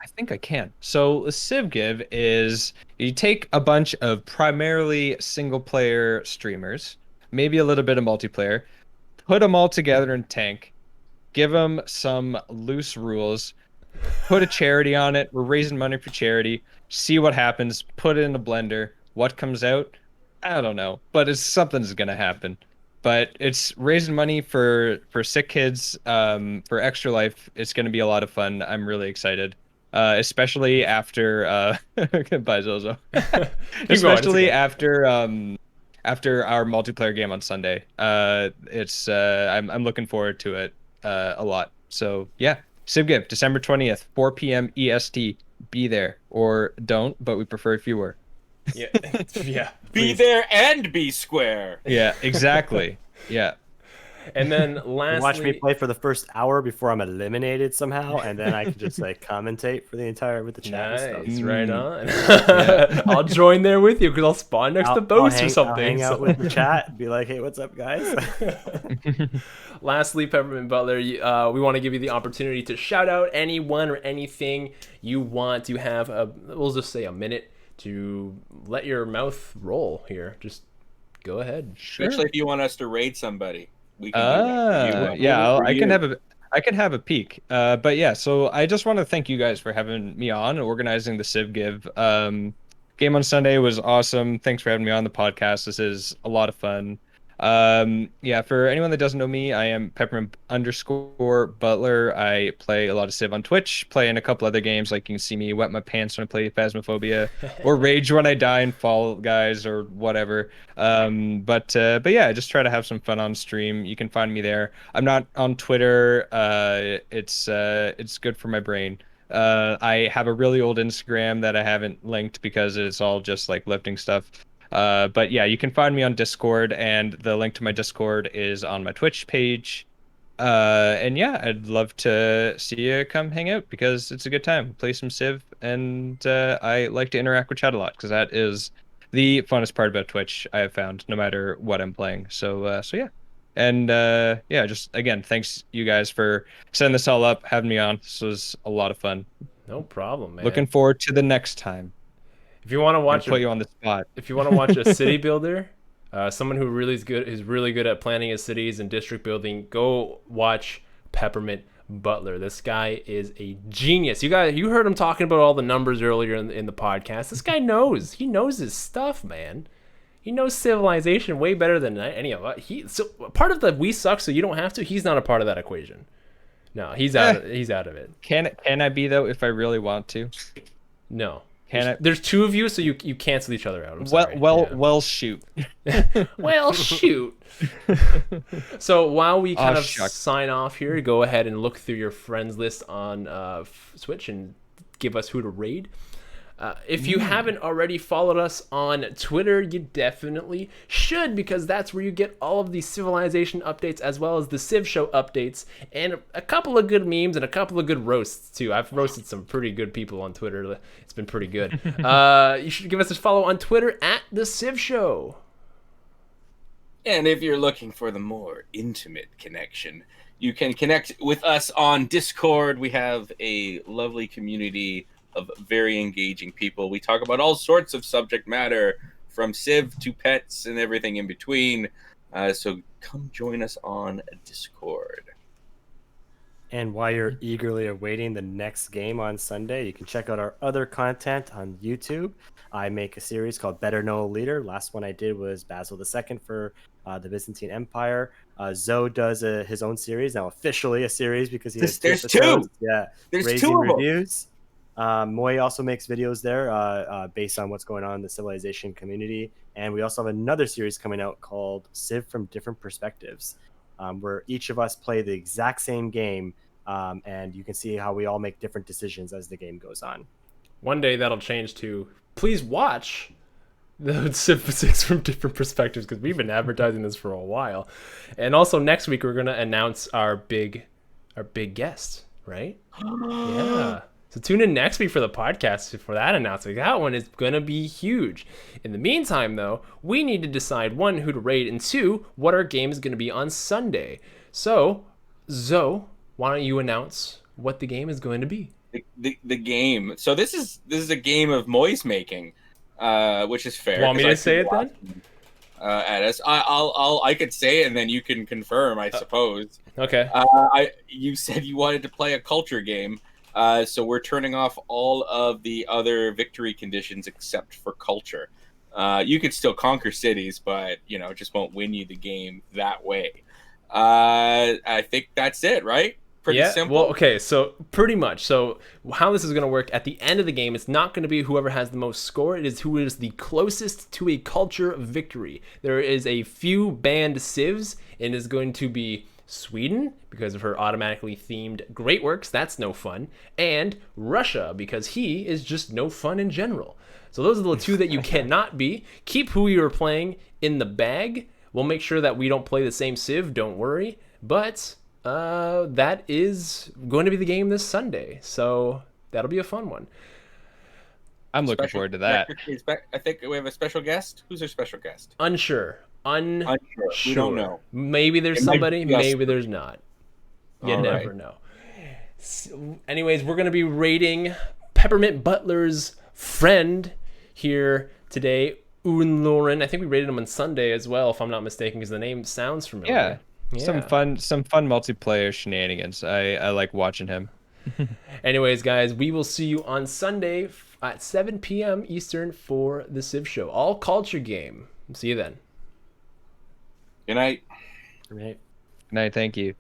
I think I can. So a CivGive is you take a bunch of primarily single player streamers, maybe a little bit of multiplayer, put them all together in tank, give them some loose rules, put a charity on it. We're raising money for charity. See what happens. Put it in a blender. What comes out? I don't know, but it's something's gonna happen. But it's raising money for sick kids, for Extra Life. It's gonna be a lot of fun. I'm really excited, especially after bye Zozo, Keep going. It's especially okay. after our multiplayer game on Sunday. It's I'm looking forward to it a lot. So yeah, CivGive, December 20th, 4 p.m. EST. Be there or don't, but we prefer if you were. Yeah, yeah. Be Please. there and be square. Yeah, exactly. Yeah. And then Watch me lastly, play for the first hour before I'm eliminated somehow, and then I can just like commentate for the entire with the chat and stuff. nice, right Mm. on. I'll join there with you because I'll spawn next to Boast or something. I'll hang out so- with the chat, be like, "Hey, what's up, guys?" Lastly, Peppermint Butler, we want to give you the opportunity to shout out anyone or anything you want. You have we'll just say a minute to let your mouth roll here. Just go ahead. Especially if you want us to raid somebody. We can do that. for you. Yeah, For I can you. have a peek. But yeah, so I just want to thank you guys for having me on and organizing the CivGive. Game on Sunday was awesome. Thanks for having me on the podcast. This is a lot of fun. Yeah, for anyone that doesn't know me, I am Peppermint_Butler. I play a lot of Civ on Twitch, play in a couple other games, like you can see me wet my pants when I play Phasmophobia, or rage when I die in Fall Guys or whatever. But yeah, I just try to have some fun on stream. You can find me there. I'm not on Twitter. It's good for my brain. I have a really old Instagram that I haven't linked because it's all just like lifting stuff. But yeah, you can find me on Discord, and the link to my Discord is on my Twitch page. And yeah, I'd love to see you come hang out because it's a good time. Play some Civ, and I like to interact with chat a lot because that is the funnest part about Twitch I have found, no matter what I'm playing. So yeah. And yeah, just again, thanks you guys for setting this all up, having me on. This was a lot of fun. No problem, man. Looking forward to the next time. If you want to watch Put you on the spot. if you want to watch a city builder, someone who is really good at planning his cities and district building, go watch Peppermint Butler. This guy is a genius. You heard him talking about all the numbers earlier in the podcast. This guy knows. He knows his stuff, man. He knows civilization way better than any of us. So part of the we suck so you don't have to. He's not a part of that equation. No, he's out. He's out of it. Can I be though if I really want to? No. Can I? There's two of you, so you cancel each other out. I'm Well, sorry. well, shoot. Well, shoot. So while we kind of shucks. sign off here, go ahead and look through your friends list on Switch and give us who to raid. If you haven't already followed us on Twitter, you definitely should, because that's where you get all of the Civilization updates as well as the Civ Show updates and a couple of good memes and a couple of good roasts too. I've roasted some pretty good people on Twitter. It's been pretty good. You should give us a follow on Twitter at TheCivShow. And if you're looking for the more intimate connection, you can connect with us on Discord. We have a lovely community of very engaging people. We talk about all sorts of subject matter, from Civ to pets and everything in between. So come join us on Discord. And while you're eagerly awaiting the next game on Sunday, you can check out our other content on YouTube. I make a series called Better Know a Leader. Last one I did was Basil II for the Byzantine Empire. Zoe does his own series, now officially a series because he has There's episodes. two. Yeah, There's Raising two of them. Reviews. Moy also makes videos there based on what's going on in the civilization community. And we also have another series coming out called Civ from Different Perspectives, where each of us play the exact same game, and you can see how we all make different decisions as the game goes on. One day that'll change to please watch the Civ 6 from Different Perspectives, because we've been advertising this for a while. And also next week we're gonna announce our big guest, right? Yeah. So tune in next week for the podcast for that announcement. That one is going to be huge. In the meantime, though, we need to decide, one, who to rate, and two, what our game is going to be on Sunday. So, Zoe, why don't you announce what the game is going to be? The game. So this is a game of Moy's making, which is fair. Want me to say it then? At us, I could say it and then you can confirm, I suppose. Okay. You said you wanted to play a culture game. So we're turning off all of the other victory conditions except for culture. You could still conquer cities, but it just won't win you the game that way. I think that's it, right? Pretty simple. Well, okay, so pretty much. So how this is going to work, at the end of the game, it's not going to be whoever has the most score. It is who is the closest to a culture victory. There is a few banned civs, and it's going to be Sweden, because of her automatically themed great works, that's no fun, and Russia, because he is just no fun in general. So those are the two that you cannot be. Keep who you are playing in the bag. We'll make sure that we don't play the same civ, don't worry. But that is going to be the game this Sunday, so that'll be a fun one. I'm looking forward to that. I think we have a special guest. Who's our special guest? Unsure. We don't know. Maybe there's somebody, maybe there's not. You All never right. know. So, anyways, we're going to be rating Peppermint Butler's friend here today, Lauren. I think we rated him on Sunday as well, if I'm not mistaken, because the name sounds familiar. Yeah. Some fun multiplayer shenanigans. I like watching him. Anyways, guys, we will see you on Sunday at 7 p.m. Eastern for the Civ Show. All culture game. See you then. Good night. Right. Good night. Thank you.